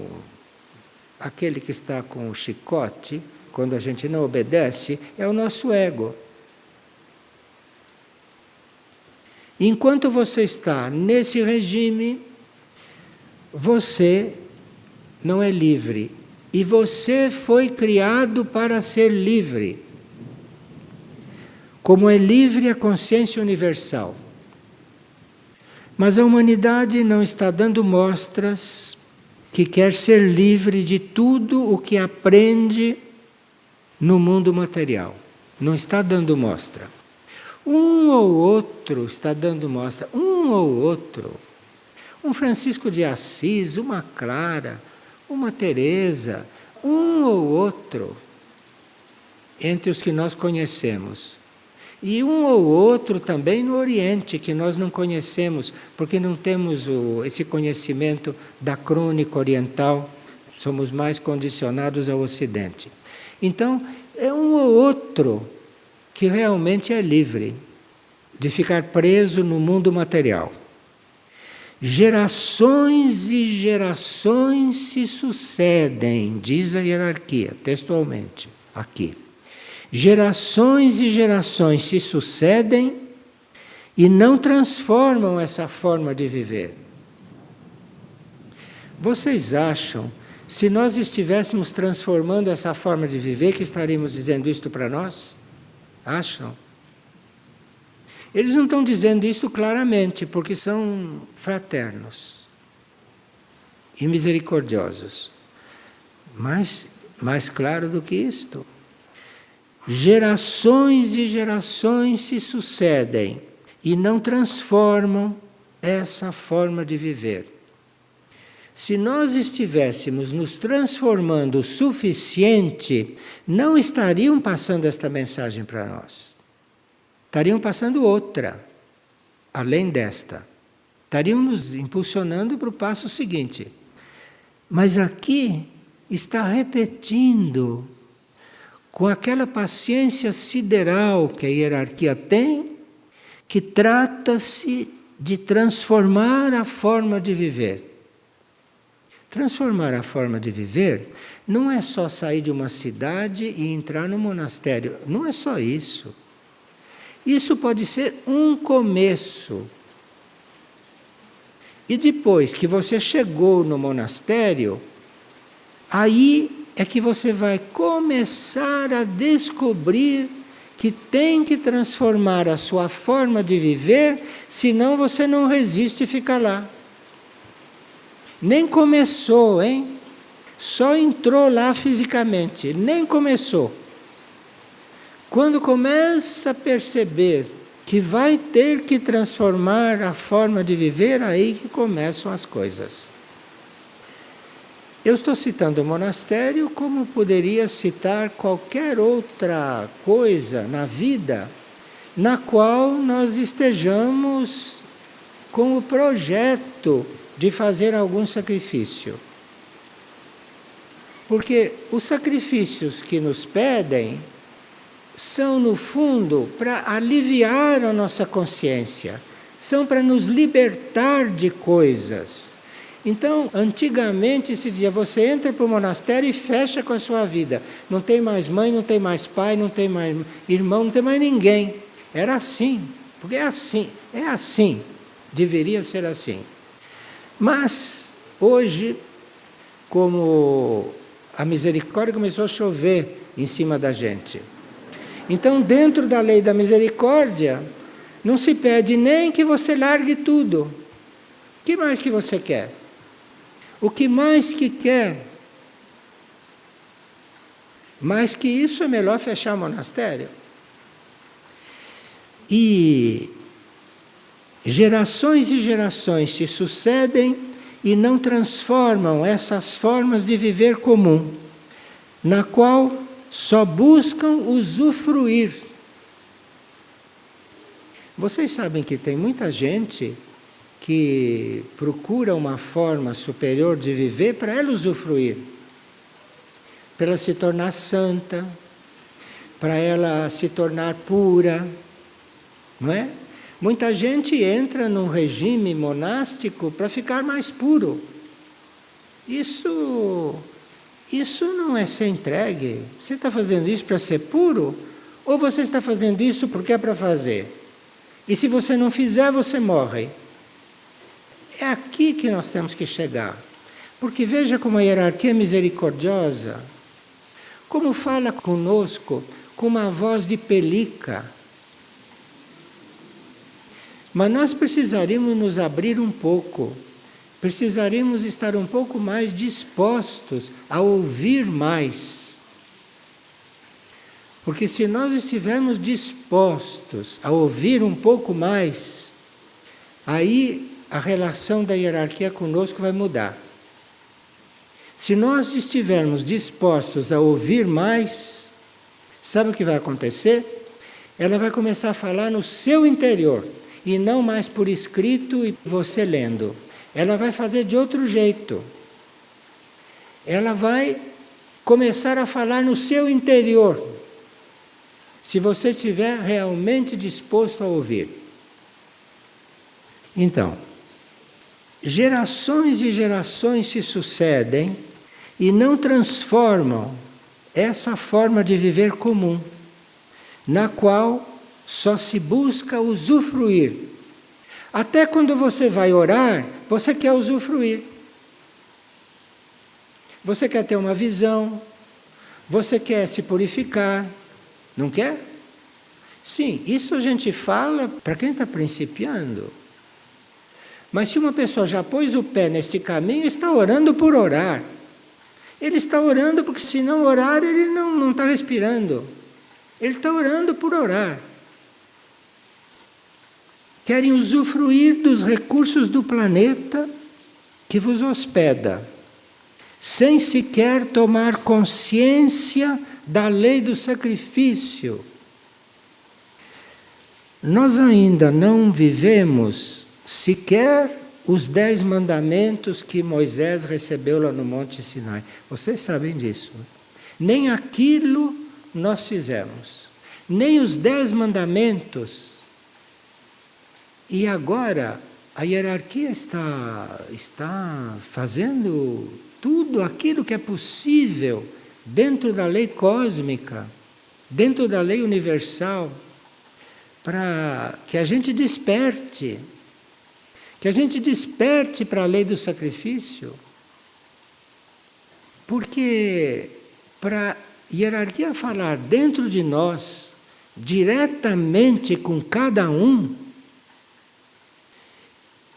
aquele que está com o chicote, quando a gente não obedece, é o nosso ego. Enquanto você está nesse regime, você não é livre. E você foi criado para ser livre. Como é livre a consciência universal. Mas a humanidade não está dando mostras que quer ser livre de tudo o que aprende no mundo material. Não está dando mostra. Um ou outro está dando mostra, um ou outro. Um Francisco de Assis, uma Clara, uma Teresa, um ou outro, entre os que nós conhecemos. E um ou outro também no Oriente, que nós não conhecemos, porque não temos esse conhecimento da crônica oriental, somos mais condicionados ao Ocidente. Então, é um ou outro que realmente é livre de ficar preso no mundo material. Gerações e gerações se sucedem, diz a hierarquia, textualmente, aqui. Gerações e gerações se sucedem e não transformam essa forma de viver. Vocês acham, se nós estivéssemos transformando essa forma de viver, que estaríamos dizendo isto para nós? Acham? Eles não estão dizendo isso claramente, porque são fraternos e misericordiosos. Mas, mais claro do que isto, gerações e gerações se sucedem e não transformam essa forma de viver. Se nós estivéssemos nos transformando o suficiente, não estariam passando esta mensagem para nós. Estariam passando outra, além desta. Estariam nos impulsionando para o passo seguinte. Mas aqui está repetindo, com aquela paciência sideral que a hierarquia tem, que trata-se de transformar a forma de viver. Transformar a forma de viver não é só sair de uma cidade e entrar no monastério. Não é só isso. Isso pode ser um começo. E depois que você chegou no monastério, aí é que você vai começar a descobrir que tem que transformar a sua forma de viver, senão você não resiste e fica lá. Nem começou, hein? Só entrou lá fisicamente, nem começou. Quando começa a perceber que vai ter que transformar a forma de viver, aí que começam as coisas. Eu estou citando o monastério como poderia citar qualquer outra coisa na vida na qual nós estejamos com o projeto de fazer algum sacrifício. Porque os sacrifícios que nos pedem são, no fundo, para aliviar a nossa consciência, são para nos libertar de coisas. Então, antigamente se dizia, você entra para o monastério e fecha com a sua vida. Não tem mais mãe, não tem mais pai, não tem mais irmão, não tem mais ninguém. Era assim, porque é assim, deveria ser assim. Mas, hoje, como a misericórdia começou a chover em cima da gente, então, dentro da lei da misericórdia, não se pede nem que você largue tudo. O que mais que você quer? O que mais que quer? Mais que isso, é melhor fechar o monastério. E gerações e gerações se sucedem e não transformam essas formas de viver comum, na qual só buscam usufruir. Vocês sabem que tem muita gente que procura uma forma superior de viver para ela usufruir, para ela se tornar santa, para ela se tornar pura, não é? Muita gente entra num regime monástico para ficar mais puro. Isso não é ser entregue. Você está fazendo isso para ser puro? Ou você está fazendo isso porque é para fazer? E se você não fizer, você morre. É aqui que nós temos que chegar. Porque veja como a hierarquia é misericordiosa. Como fala conosco com uma voz de pelica. Mas nós precisaríamos nos abrir um pouco. Precisaríamos estar um pouco mais dispostos a ouvir mais. Porque se nós estivermos dispostos a ouvir um pouco mais, aí a relação da hierarquia conosco vai mudar. Se nós estivermos dispostos a ouvir mais, sabe o que vai acontecer? Ela vai começar a falar no seu interior, e não mais por escrito e você lendo. Ela vai fazer de outro jeito. Ela vai começar a falar no seu interior, se você estiver realmente disposto a ouvir. Então, gerações e gerações se sucedem e não transformam essa forma de viver comum, na qual só se busca usufruir. Até quando você vai orar, você quer usufruir. Você quer ter uma visão, você quer se purificar, não quer? Sim, isso a gente fala para quem está principiando. Mas se uma pessoa já pôs o pé nesse caminho, está orando por orar. Ele está orando porque se não orar, ele não está respirando. Ele está orando por orar. Querem usufruir dos recursos do planeta que vos hospeda, sem sequer tomar consciência da lei do sacrifício. Nós ainda não vivemos sequer os 10 mandamentos que Moisés recebeu lá no Monte Sinai. Vocês sabem disso. Nem aquilo nós fizemos, nem os 10 mandamentos. E agora a hierarquia está fazendo tudo aquilo que é possível dentro da lei cósmica, dentro da lei universal, para que a gente desperte. Que a gente desperte para a lei do sacrifício. Porque para a hierarquia falar dentro de nós, diretamente com cada um,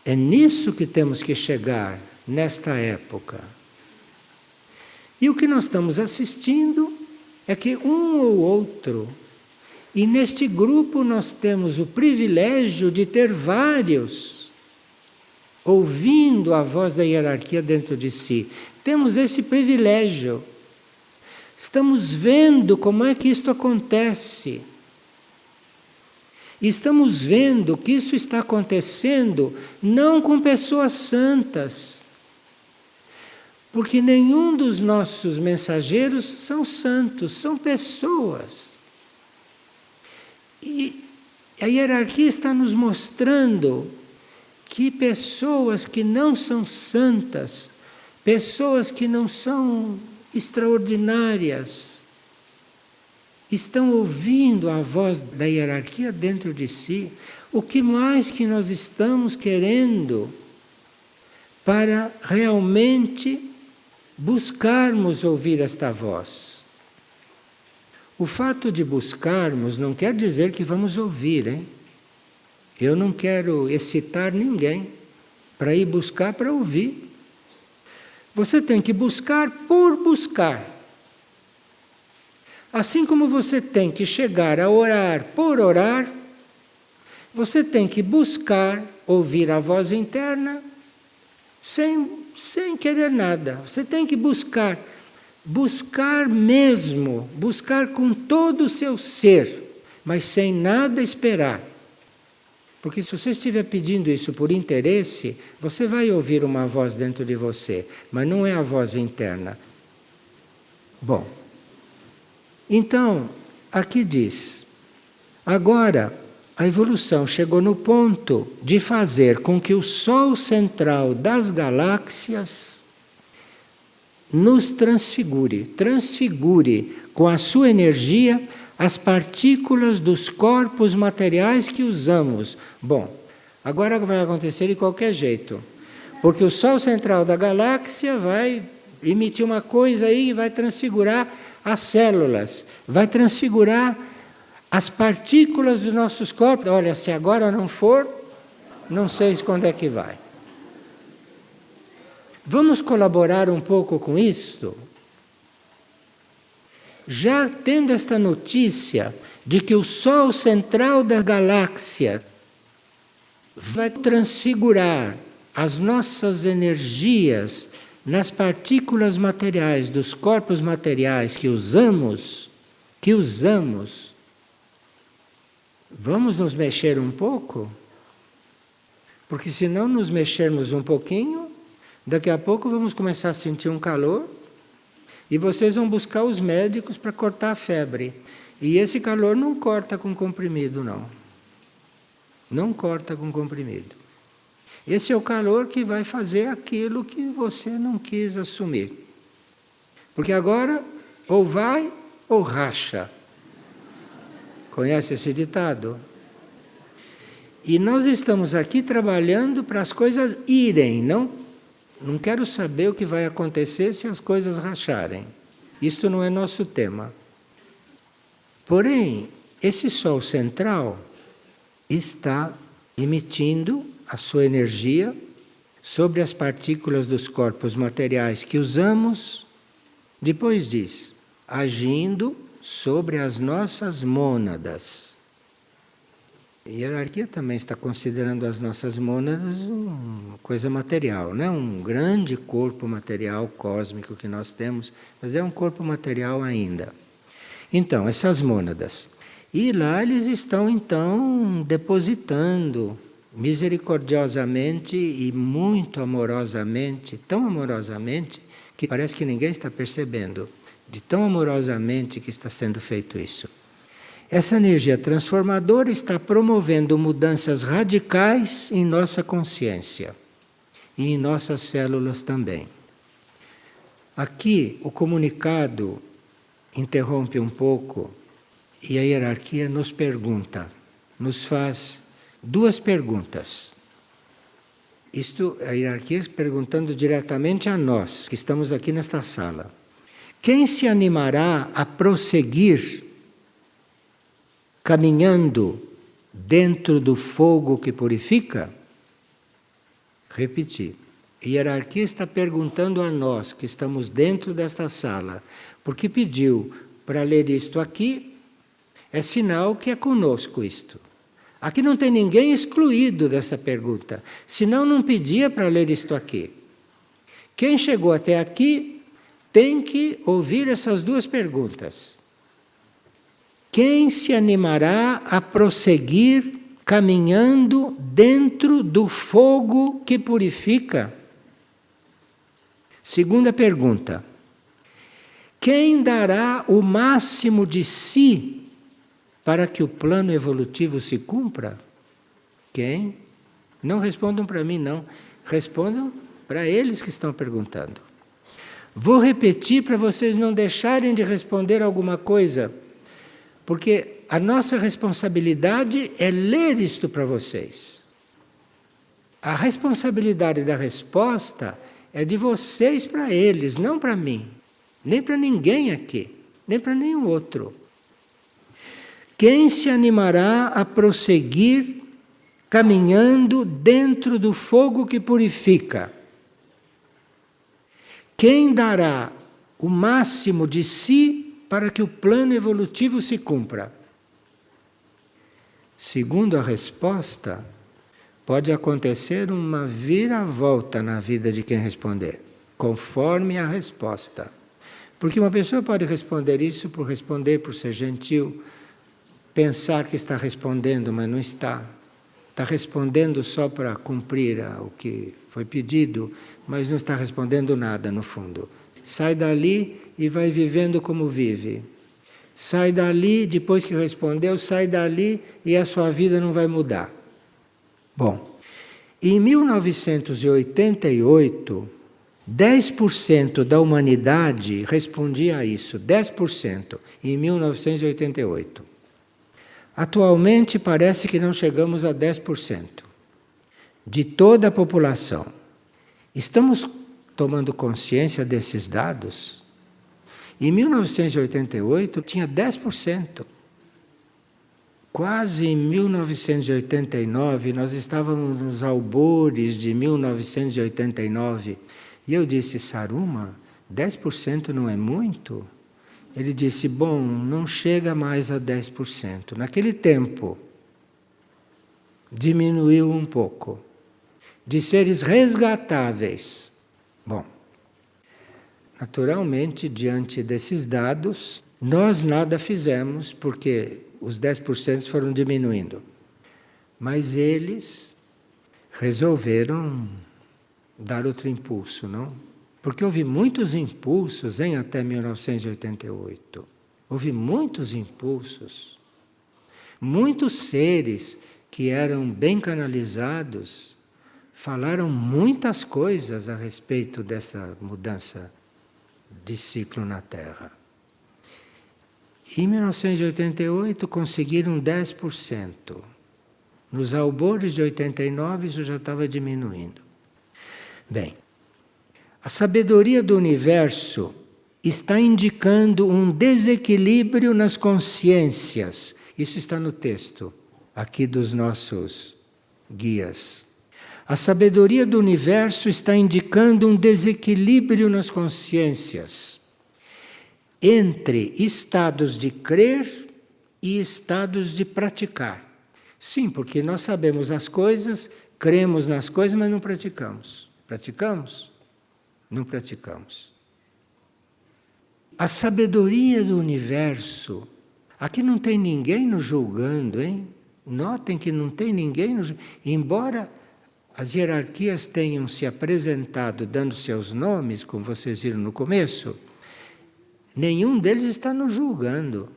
é nisso que temos que chegar nesta época. E o que nós estamos assistindo é que um ou outro, e neste grupo nós temos o privilégio de ter vários, ouvindo a voz da hierarquia dentro de si. Temos esse privilégio. Estamos vendo como é que isto acontece. E estamos vendo que isso está acontecendo não com pessoas santas, porque nenhum dos nossos mensageiros são santos, são pessoas. E a hierarquia está nos mostrando que pessoas que não são santas, pessoas que não são extraordinárias, estão ouvindo a voz da hierarquia dentro de si. O que mais que nós estamos querendo para realmente buscarmos ouvir esta voz? O fato de buscarmos não quer dizer que vamos ouvir, hein? Eu não quero excitar ninguém para ir buscar para ouvir. Você tem que buscar por buscar. Assim como você tem que chegar a orar por orar, você tem que buscar ouvir a voz interna sem querer nada. Você tem que buscar mesmo, buscar com todo o seu ser, mas sem nada esperar. Porque se você estiver pedindo isso por interesse, você vai ouvir uma voz dentro de você, mas não é a voz interna. Bom, então, aqui diz, agora a evolução chegou no ponto de fazer com que o Sol central das galáxias nos transfigure com a sua energia as partículas dos corpos materiais que usamos. Bom, agora vai acontecer de qualquer jeito, porque o Sol central da galáxia vai emitir uma coisa aí e vai transfigurar as células, vai transfigurar as partículas dos nossos corpos. Olha, se agora não for, não sei quando é que vai. Vamos colaborar um pouco com isto? Já tendo esta notícia de que o Sol central da galáxia vai transfigurar as nossas energias nas partículas materiais dos corpos materiais que usamos, vamos nos mexer um pouco? Porque se não nos mexermos um pouquinho, daqui a pouco vamos começar a sentir um calor e vocês vão buscar os médicos para cortar a febre. E esse calor não corta com comprimido, não. Não corta com comprimido. Esse é o calor que vai fazer aquilo que você não quis assumir. Porque agora, ou vai ou racha. Conhece esse ditado? E nós estamos aqui trabalhando para as coisas irem, não quero saber o que vai acontecer se as coisas racharem. Isto não é nosso tema. Porém, esse Sol central está emitindo a sua energia sobre as partículas dos corpos materiais que usamos, depois diz, agindo sobre as nossas mônadas. A hierarquia também está considerando as nossas mônadas uma coisa material, não é um grande corpo material cósmico que nós temos, mas é um corpo material ainda. Então, essas mônadas. E lá eles estão, então, depositando misericordiosamente e muito amorosamente, tão amorosamente, que parece que ninguém está percebendo, de tão amorosamente que está sendo feito isso. Essa energia transformadora está promovendo mudanças radicais em nossa consciência e em nossas células também. Aqui o comunicado interrompe um pouco e a hierarquia nos pergunta, nos faz duas perguntas. Isto, a hierarquia perguntando diretamente a nós, que estamos aqui nesta sala. Quem se animará a prosseguir caminhando dentro do fogo que purifica? Repetir. A hierarquia está perguntando a nós, que estamos dentro desta sala, porque pediu para ler isto aqui, é sinal que é conosco isto. Aqui não tem ninguém excluído dessa pergunta, senão não pedia para ler isto aqui. Quem chegou até aqui tem que ouvir essas duas perguntas. Quem se animará a prosseguir caminhando dentro do fogo que purifica? Segunda pergunta. Quem dará o máximo de si para que o plano evolutivo se cumpra? Quem? Não respondam para mim, não. Respondam para eles que estão perguntando. Vou repetir para vocês não deixarem de responder alguma coisa, porque a nossa responsabilidade é ler isto para vocês. A responsabilidade da resposta é de vocês para eles, não para mim, nem para ninguém aqui, nem para nenhum outro. Quem se animará a prosseguir caminhando dentro do fogo que purifica? Quem dará o máximo de si para que o plano evolutivo se cumpra? Segundo a resposta, pode acontecer uma viravolta na vida de quem responder, conforme a resposta. Porque uma pessoa pode responder isso por responder, por ser gentil, pensar que está respondendo, mas não está. Está respondendo só para cumprir o que foi pedido, mas não está respondendo nada no fundo. Sai dali e vai vivendo como vive. Sai dali, depois que respondeu, sai dali e a sua vida não vai mudar. Bom, em 1988, 10% da humanidade respondia a isso, 10%, em 1988. Atualmente parece que não chegamos a 10% de toda a população. Estamos tomando consciência desses dados? Em 1988 tinha 10%. Quase em 1989, nós estávamos nos albores de 1989. E eu disse, Saruma, 10% não é muito? Ele disse, bom, não chega mais a 10%. Naquele tempo, diminuiu um pouco. De seres resgatáveis. Bom, naturalmente, diante desses dados, nós nada fizemos, porque os 10% foram diminuindo. Mas eles resolveram dar outro impulso, não? Porque houve muitos impulsos até 1988. Houve muitos impulsos. Muitos seres que eram bem canalizados falaram muitas coisas a respeito dessa mudança de ciclo na Terra. Em 1988 conseguiram 10%. Nos albores de 89 isso já estava diminuindo. Bem, a sabedoria do universo está indicando um desequilíbrio nas consciências. Isso está no texto aqui dos nossos guias. A sabedoria do universo está indicando um desequilíbrio nas consciências entre estados de crer e estados de praticar. Sim, porque nós sabemos as coisas, cremos nas coisas, mas não praticamos. Praticamos? Não praticamos. A sabedoria do universo. Aqui não tem ninguém nos julgando, hein? Notem que não tem ninguém nos julgando. Embora as hierarquias tenham se apresentado dando seus nomes, como vocês viram no começo, nenhum deles está nos julgando.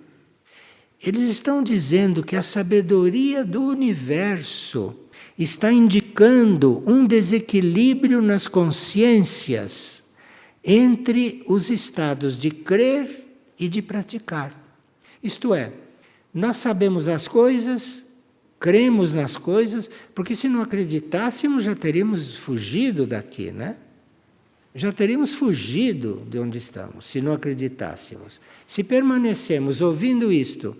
Eles estão dizendo que a sabedoria do universo está indicando um desequilíbrio nas consciências entre os estados de crer e de praticar. Isto é, nós sabemos as coisas, cremos nas coisas, porque se não acreditássemos já teríamos fugido daqui, né? Já teríamos fugido de onde estamos, se não acreditássemos. Se permanecemos ouvindo isto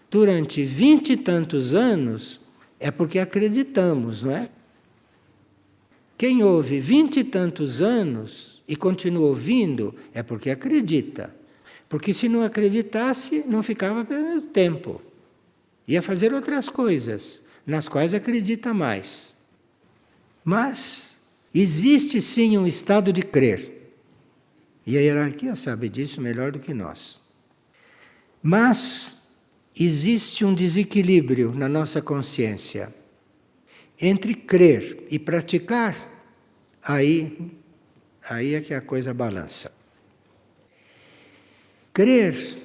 durante 20 e tantos anos, é porque acreditamos, não é? Quem ouve 20 e tantos anos e continua ouvindo, é porque acredita. Porque se não acreditasse, não ficava perdendo tempo. Ia fazer outras coisas, nas quais acredita mais. Mas existe sim um estado de crer. E a hierarquia sabe disso melhor do que nós. Mas existe um desequilíbrio na nossa consciência. Entre crer e praticar, aí é que a coisa balança. Crer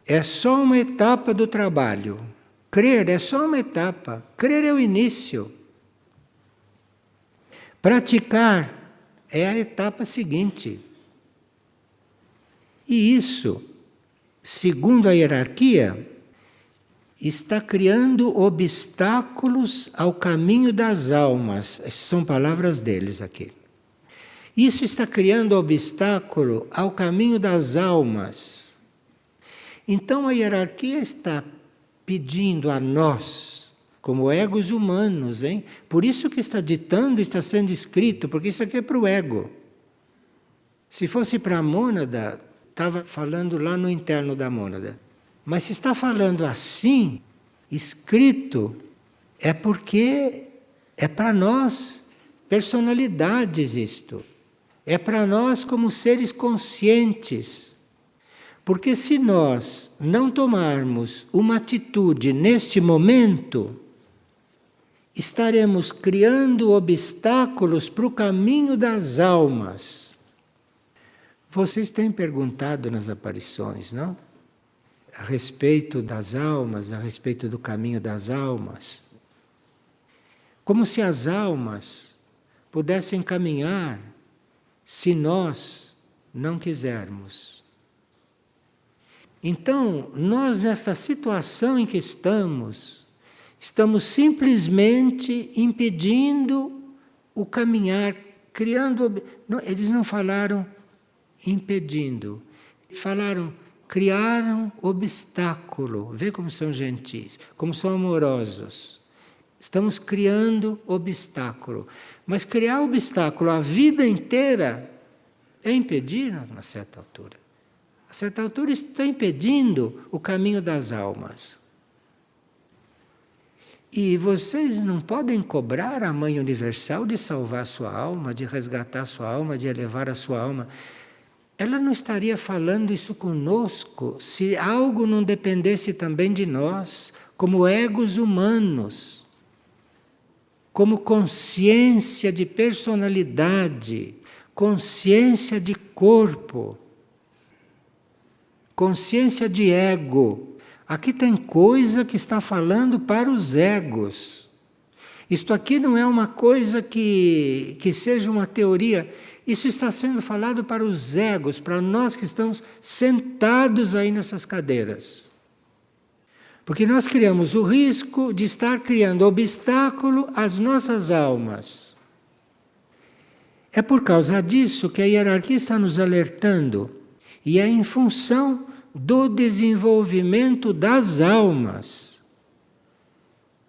é só uma etapa do trabalho. Crer é só uma etapa. Crer é o início. Praticar é a etapa seguinte. E isso, segundo a hierarquia, está criando obstáculos ao caminho das almas. Essas são palavras deles aqui. Isso está criando obstáculo ao caminho das almas. Então a hierarquia está pedindo a nós, como egos humanos, hein? Por isso que está ditando, está sendo escrito, porque isso aqui é para o ego. Se fosse para a mônada, estava falando lá no interno da mônada. Mas se está falando assim, escrito, é porque é para nós, personalidades isto. É para nós como seres conscientes. Porque se nós não tomarmos uma atitude neste momento, estaremos criando obstáculos para o caminho das almas. Vocês têm perguntado nas aparições, não? A respeito das almas, a respeito do caminho das almas. Como se as almas pudessem caminhar se nós não quisermos. Então, nós nessa situação em que estamos simplesmente impedindo o caminhar, criando... Eles não falaram impedindo, falaram, criaram obstáculo. Vê como são gentis, como são amorosos. Estamos criando obstáculo. Mas criar obstáculo a vida inteira é impedir a uma certa altura. A certa altura está impedindo o caminho das almas. E vocês não podem cobrar a Mãe Universal de salvar a sua alma, de resgatar a sua alma, de elevar a sua alma. Ela não estaria falando isso conosco se algo não dependesse também de nós, como egos humanos, como consciência de personalidade, consciência de corpo, consciência de ego. Aqui tem coisa que está falando para os egos. Isto aqui não é uma coisa que seja uma teoria. Isso está sendo falado para os egos, para nós que estamos sentados aí nessas cadeiras. Porque nós criamos o risco de estar criando obstáculo às nossas almas. É por causa disso que a hierarquia está nos alertando. E é em função do desenvolvimento das almas.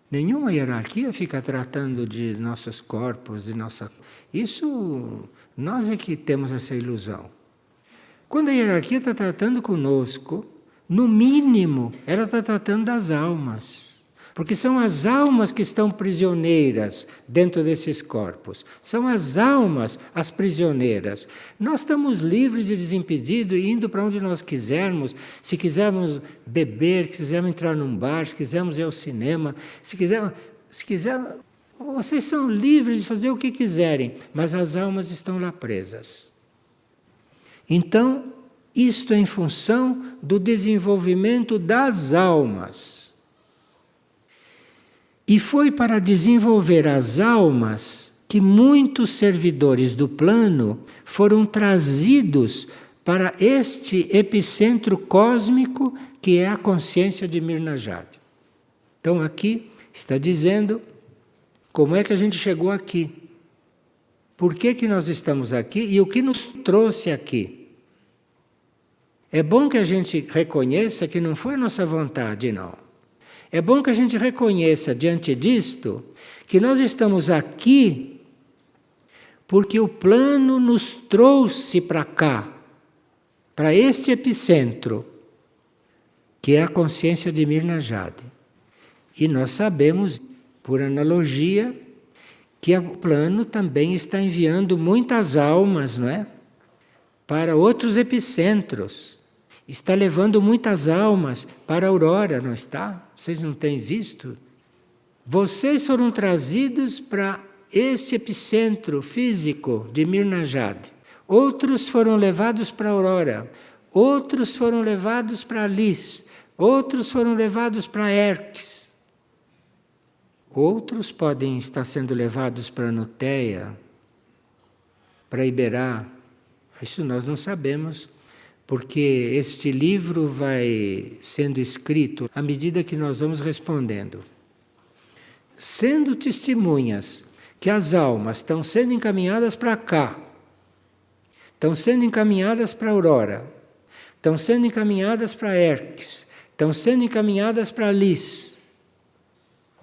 Nenhuma hierarquia fica tratando de nossos corpos, de nossa... Isso, nós é que temos essa ilusão. Quando a hierarquia está tratando conosco, no mínimo, ela está tratando das almas. Porque são as almas que estão prisioneiras dentro desses corpos. São as almas as prisioneiras. Nós estamos livres e desimpedidos, indo para onde nós quisermos. Se quisermos beber, se quisermos entrar num bar, se quisermos ir ao cinema, se quisermos, vocês são livres de fazer o que quiserem, mas as almas estão lá presas. Então, isto é em função do desenvolvimento das almas. E foi para desenvolver as almas que muitos servidores do plano foram trazidos para este epicentro cósmico que é a consciência de Mirna Jade. Então aqui está dizendo como é que a gente chegou aqui. Por que nós estamos aqui e o que nos trouxe aqui. É bom que a gente reconheça que não foi a nossa vontade, não. É bom que a gente reconheça, diante disto, que nós estamos aqui porque o plano nos trouxe para cá, para este epicentro, que é a consciência de Mirna Jade. E nós sabemos, por analogia, que o plano também está enviando muitas almas, não é? Para outros epicentros. Está levando muitas almas para a aurora, não está? Vocês não têm visto? Vocês foram trazidos para este epicentro físico de Mirna Jade. Outros foram levados para a aurora. Outros foram levados para a Lis. Outros foram levados para Erques. Outros podem estar sendo levados para a Nuteia, para Iberá. Isso nós não sabemos. Porque este livro vai sendo escrito à medida que nós vamos respondendo. Sendo testemunhas que as almas estão sendo encaminhadas para cá, estão sendo encaminhadas para a Aurora, estão sendo encaminhadas para Erques, estão sendo encaminhadas para Lis.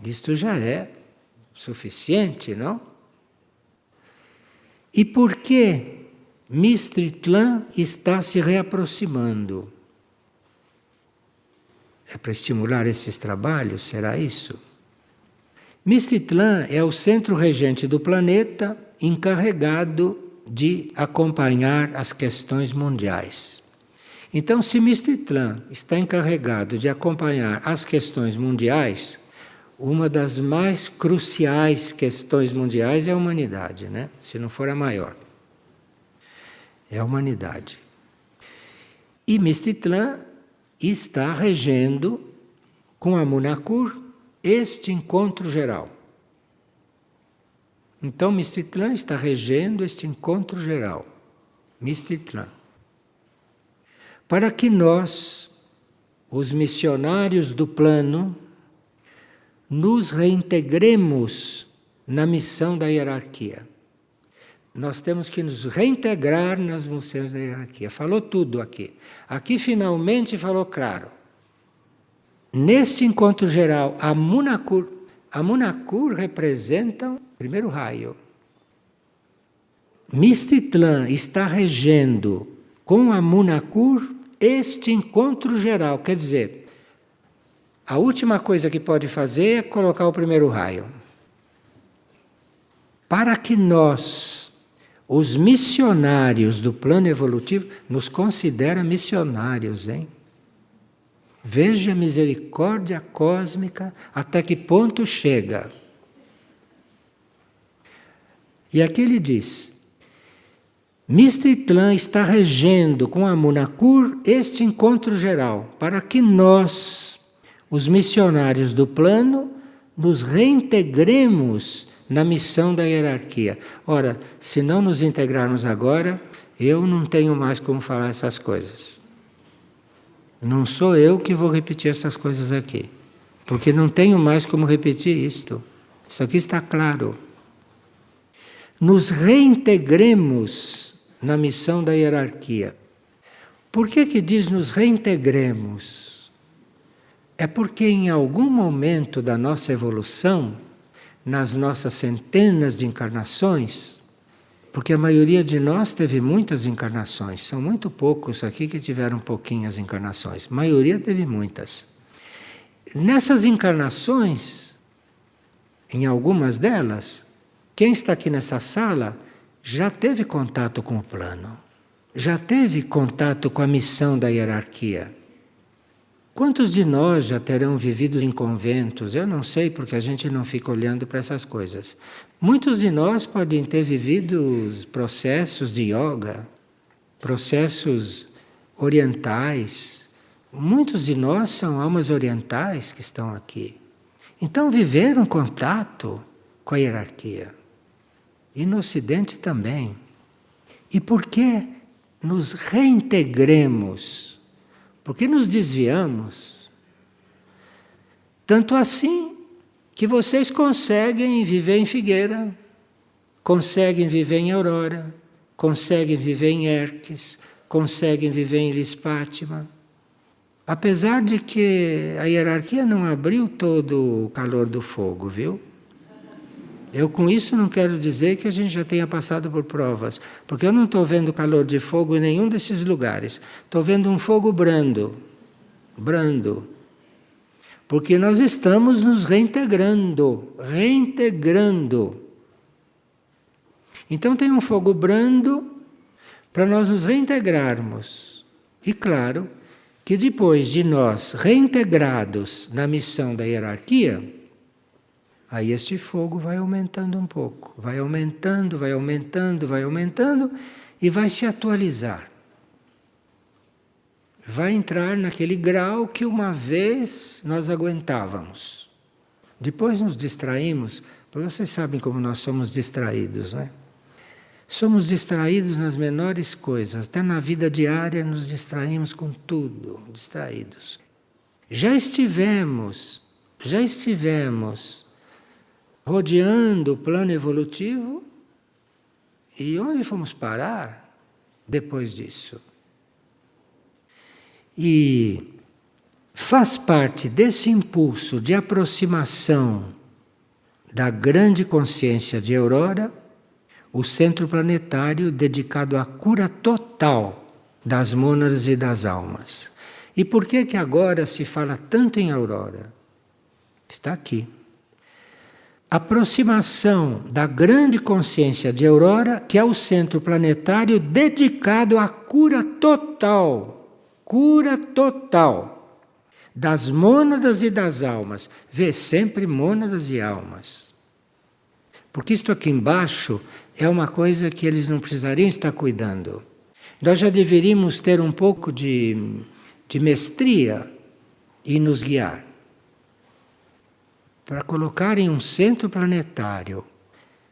Isto já é suficiente, não? E por que Mistritlan está se reaproximando? É para estimular esses trabalhos? Será isso? Mistritlan é o centro regente do planeta encarregado de acompanhar as questões mundiais. Então, se Mistritlan está encarregado de acompanhar as questões mundiais, uma das mais cruciais questões mundiais é a humanidade, né? Se não for a maior. É a humanidade. E Mistritlan está regendo com a Munakur este encontro geral. Então Mistritlan está regendo este encontro geral. Mistritlan. Para que nós, os missionários do plano, nos reintegremos na missão da hierarquia. Nós temos que nos reintegrar nas missões da hierarquia. Falou tudo aqui. Aqui finalmente falou claro. Neste encontro geral, a Munakur representa o primeiro raio. Mistritlan está regendo com a Munakur este encontro geral. Quer dizer, a última coisa que pode fazer é colocar o primeiro raio. Para que nós, os missionários do plano evolutivo, nos considera missionários, hein? Veja a misericórdia cósmica até que ponto chega. E aqui ele diz: Mistritlan está regendo com a Munakur este encontro geral, para que nós, os missionários do plano, nos reintegremos na missão da hierarquia. Ora, se não nos integrarmos agora, eu não tenho mais como falar essas coisas. Não sou eu que vou repetir essas coisas aqui, porque não tenho mais como repetir isto. Isso aqui está claro. Nos reintegremos na missão da hierarquia. Por que diz nos reintegremos? É porque em algum momento da nossa evolução, nas nossas centenas de encarnações, porque a maioria de nós teve muitas encarnações, são muito poucos aqui que tiveram pouquinhas encarnações, a maioria teve muitas. Nessas encarnações, em algumas delas, quem está aqui nessa sala já teve contato com o plano, já teve contato com a missão da hierarquia. Quantos de nós já terão vivido em conventos? Eu não sei, porque a gente não fica olhando para essas coisas. Muitos de nós podem ter vivido processos de yoga, processos orientais. Muitos de nós são almas orientais que estão aqui. Então viveram contato com a hierarquia. E no Ocidente também. E por que nos reintegremos? Por que nos desviamos? Tanto assim que vocês conseguem viver em Figueira, conseguem viver em Aurora, conseguem viver em Erques, conseguem viver em Lispátima. Apesar de que a hierarquia não abriu todo o calor do fogo, viu? Eu com isso não quero dizer que a gente já tenha passado por provas, porque eu não estou vendo calor de fogo em nenhum desses lugares. Estou vendo um fogo brando, brando. Porque nós estamos nos reintegrando. Então tem um fogo brando para nós nos reintegrarmos. E claro que depois de nós reintegrados na missão da hierarquia, aí este fogo vai aumentando um pouco, vai aumentando e vai se atualizar. Vai entrar naquele grau que uma vez nós aguentávamos. Depois nos distraímos, porque vocês sabem como nós somos distraídos, né? Somos distraídos nas menores coisas, até na vida diária nos distraímos com tudo, distraídos. Já estivemos rodeando o plano evolutivo, e onde fomos parar depois disso? E faz parte desse impulso de aproximação da grande consciência de Aurora, o centro planetário dedicado à cura total das mônadas e das almas. E por que agora se fala tanto em Aurora? Está aqui. Aproximação da grande consciência de Aurora, que é o centro planetário dedicado à cura total das mônadas e das almas. Vê sempre mônadas e almas. Porque isto aqui embaixo é uma coisa que eles não precisariam estar cuidando. Nós já deveríamos ter um pouco de mestria e nos guiar. Para colocar em um centro planetário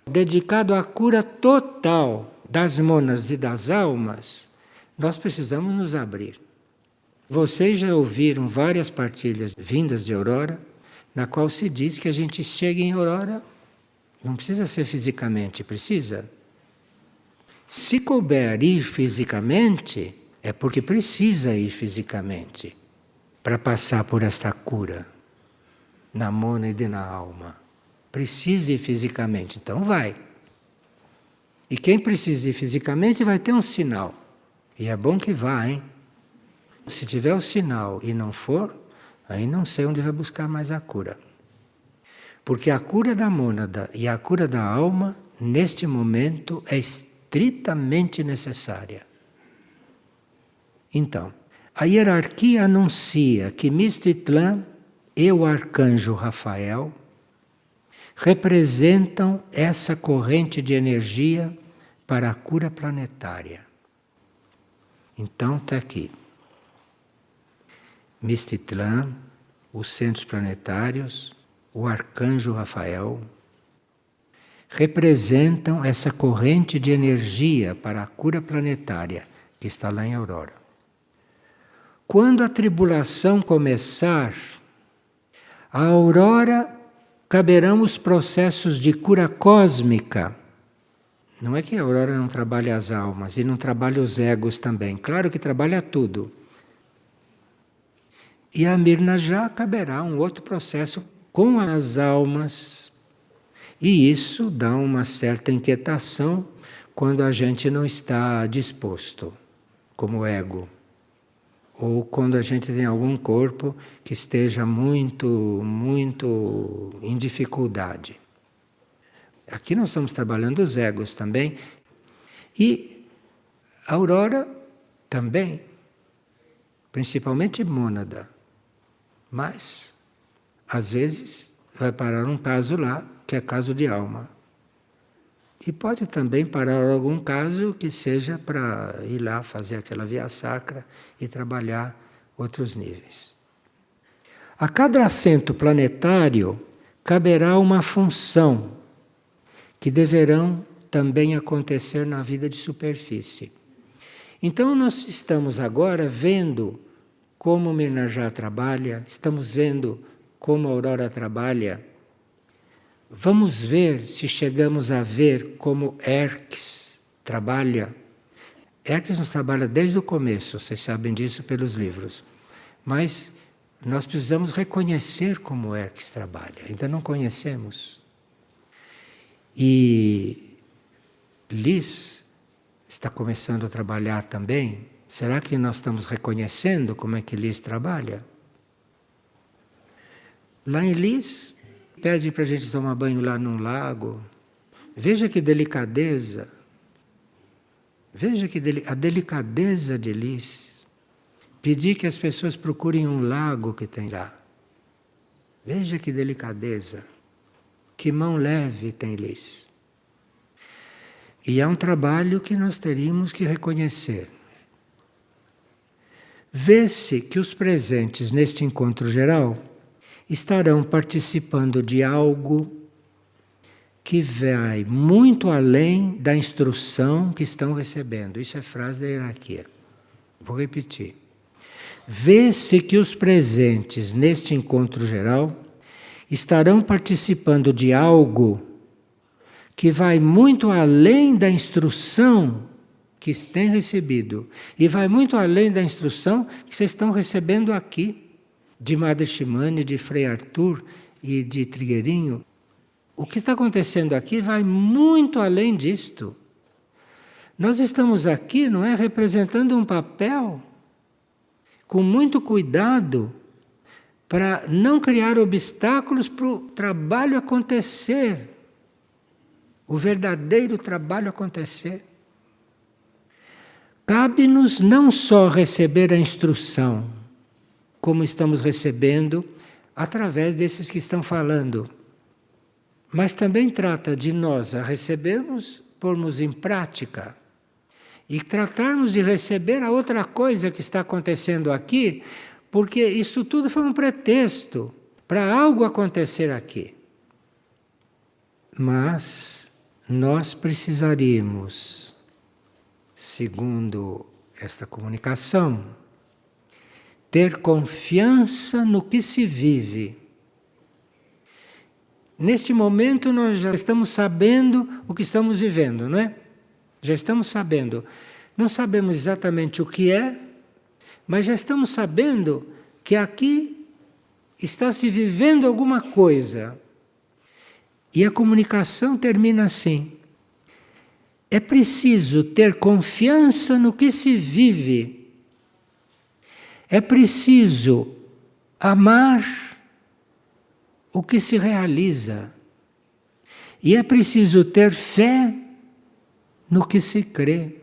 dedicado à cura total das mônadas e das almas, nós precisamos nos abrir. Vocês já ouviram várias partilhas vindas de Aurora, na qual se diz que a gente chega em Aurora, não precisa ser fisicamente, precisa. Se couber ir fisicamente, é porque precisa ir fisicamente para passar por esta cura na mônada e na alma. Precisa ir fisicamente, então vai. E quem precisa ir fisicamente vai ter um sinal. E é bom que vá, hein? Se tiver o sinal e não for, Aí não sei onde vai buscar mais a cura. Porque a cura da mônada e a cura da alma, neste momento, é estritamente necessária. Então, a hierarquia anuncia que Misthitlã e o arcanjo Rafael representam essa corrente de energia para a cura planetária. Então está aqui. Misthitlã, os centros planetários, o arcanjo Rafael, representam essa corrente de energia para a cura planetária que está lá em Aurora. Quando a tribulação começar, a Aurora caberão os processos de cura cósmica. Não é que a Aurora não trabalha as almas e não trabalha os egos também. Claro que trabalha tudo. E a Mirna já caberá um outro processo com as almas. E isso dá uma certa inquietação quando a gente não está disposto, como ego. Ou quando a gente tem algum corpo que esteja muito em dificuldade. Aqui nós estamos trabalhando os egos também. E a Aurora também, principalmente mônada. Mas, às vezes, vai parar um caso lá, que é caso de alma. E pode também parar algum caso que seja para ir lá fazer aquela via sacra e trabalhar outros níveis. A cada assento planetário caberá uma função que deverão também acontecer na vida de superfície. Então nós estamos agora vendo como Mirnajá trabalha, estamos vendo como a Aurora trabalha. Vamos ver se chegamos a ver como Hermes trabalha. Hermes nos trabalha desde o começo, vocês sabem disso pelos livros. Mas nós precisamos reconhecer como Hermes trabalha, ainda não conhecemos. E Liz está começando a trabalhar também. Será que nós estamos reconhecendo como é que Liz trabalha? Lá em Liz, pede para a gente tomar banho lá num lago. Veja que delicadeza. Veja que a delicadeza de Liz. Pedir que as pessoas procurem um lago que tem lá. Veja que delicadeza. Que mão leve tem Liz. E é um trabalho que nós teríamos que reconhecer. Vê-se que os presentes neste encontro geral estarão participando de algo que vai muito além da instrução que estão recebendo. Isso é frase da hierarquia. Vou repetir. Vê-se que os presentes neste encontro geral estarão participando de algo que vai muito além da instrução que têm recebido e vai muito além da instrução que vocês estão recebendo aqui. De Madre Shimane, de Frei Arthur e de Trigueirinho. O que está acontecendo aqui vai muito além disto. Nós estamos aqui, não é, representando um papel com muito cuidado para não criar obstáculos para o trabalho acontecer, o verdadeiro trabalho acontecer. Cabe-nos não só receber a instrução, como estamos recebendo através desses que estão falando. Mas também trata de nós a recebermos, pormos em prática e tratarmos de receber a outra coisa que está acontecendo aqui, porque isso tudo foi um pretexto para algo acontecer aqui. Mas nós precisaríamos, segundo esta comunicação, ter confiança no que se vive. Neste momento nós já estamos sabendo o que estamos vivendo, não é? Já estamos sabendo. Não sabemos exatamente o que é, mas já estamos sabendo que aqui está se vivendo alguma coisa. E a comunicação termina assim. É preciso ter confiança no que se vive. É preciso amar o que se realiza. E é preciso ter fé no que se crê.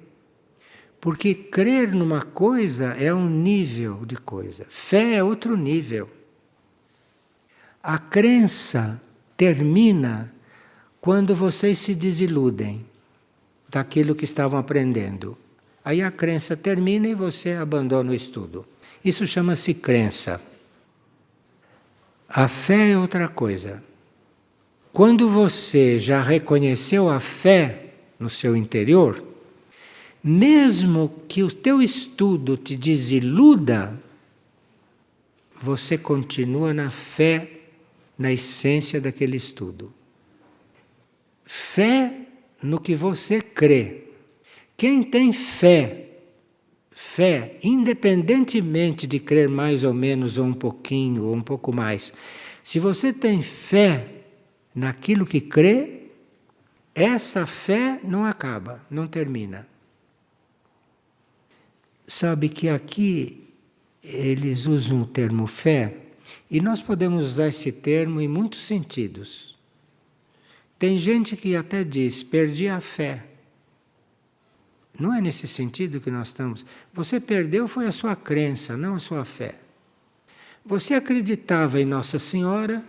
Porque crer numa coisa é um nível de coisa. Fé é outro nível. A crença termina quando vocês se desiludem daquilo que estavam aprendendo. Aí a crença termina e você abandona o estudo. Isso chama-se crença. A fé é outra coisa. Quando você já reconheceu a fé no seu interior, mesmo que o teu estudo te desiluda, você continua na fé, na essência daquele estudo. Fé no que você crê. Quem tem fé, independentemente de crer mais ou menos, ou um pouquinho, ou um pouco mais, se você tem fé naquilo que crê, essa fé não acaba, não termina. Sabe que aqui eles usam o termo fé, e nós podemos usar esse termo em muitos sentidos. Tem gente que até diz, perdi a fé. Não é nesse sentido que nós estamos. Você perdeu foi a sua crença, não a sua fé. Você acreditava em Nossa Senhora,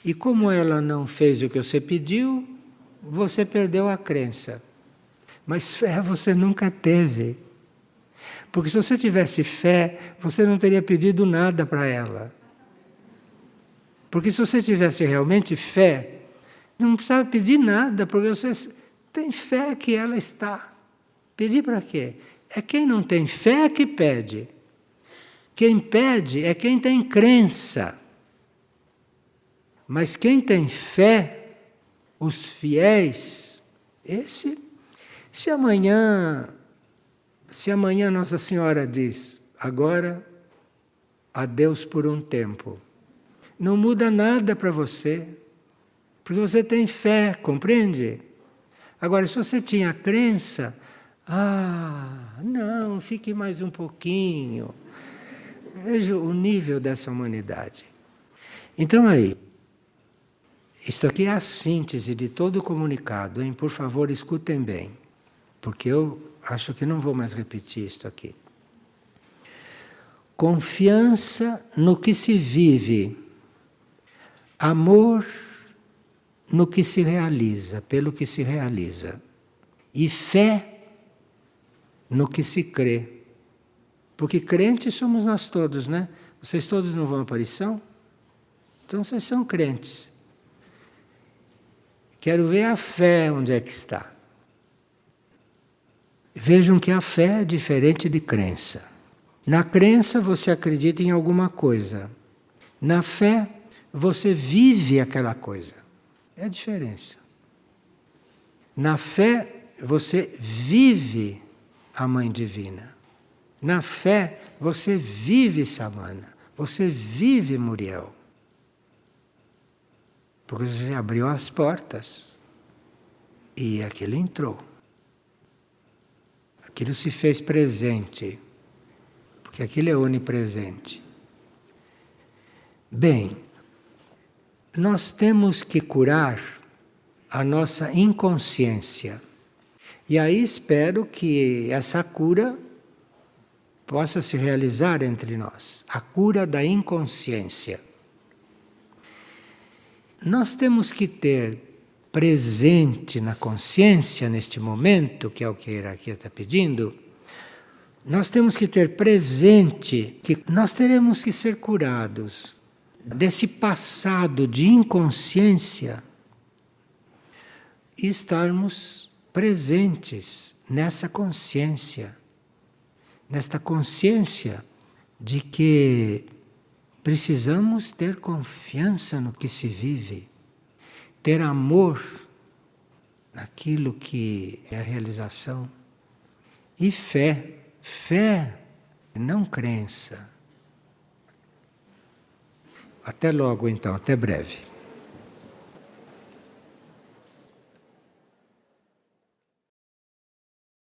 e como ela não fez o que você pediu, você perdeu a crença. Mas fé você nunca teve. Porque se você tivesse fé, você não teria pedido nada para ela. Porque se você tivesse realmente fé, não precisava pedir nada, porque você tem fé que ela está. Pedir para quê? É quem não tem fé que pede. Quem pede é quem tem crença. Mas quem tem fé, os fiéis, se amanhã Nossa Senhora diz, agora, adeus por um tempo, não muda nada para você, porque você tem fé, compreende? Agora, se você tinha crença, não, fique mais um pouquinho. Veja o nível dessa humanidade. Então aí, isto aqui é a síntese de todo o comunicado, hein? Por favor, escutem bem, porque eu acho que não vou mais repetir isto aqui. Confiança no que se vive, amor no que se realiza, pelo que se realiza, e fé no que se crê. Porque crentes somos nós todos, né? Vocês todos não vão à aparição? Então vocês são crentes. Quero ver a fé onde é que está. Vejam que a fé é diferente de crença. Na crença você acredita em alguma coisa. Na fé você vive aquela coisa. É a diferença. Na fé você vive a Mãe Divina. Na fé você vive Samana. Você vive Muriel. Porque você abriu as portas e aquilo entrou. Aquilo se fez presente, porque aquilo é onipresente. Bem, nós temos que curar a nossa inconsciência. E aí espero que essa cura possa se realizar entre nós. A cura da inconsciência. Nós temos que ter presente na consciência, neste momento, que é o que a hierarquia está pedindo, nós temos que ter presente que nós teremos que ser curados desse passado de inconsciência e estarmos presentes nessa consciência, nesta consciência de que precisamos ter confiança no que se vive, ter amor naquilo que é a realização e fé, não crença. Até logo então, até breve.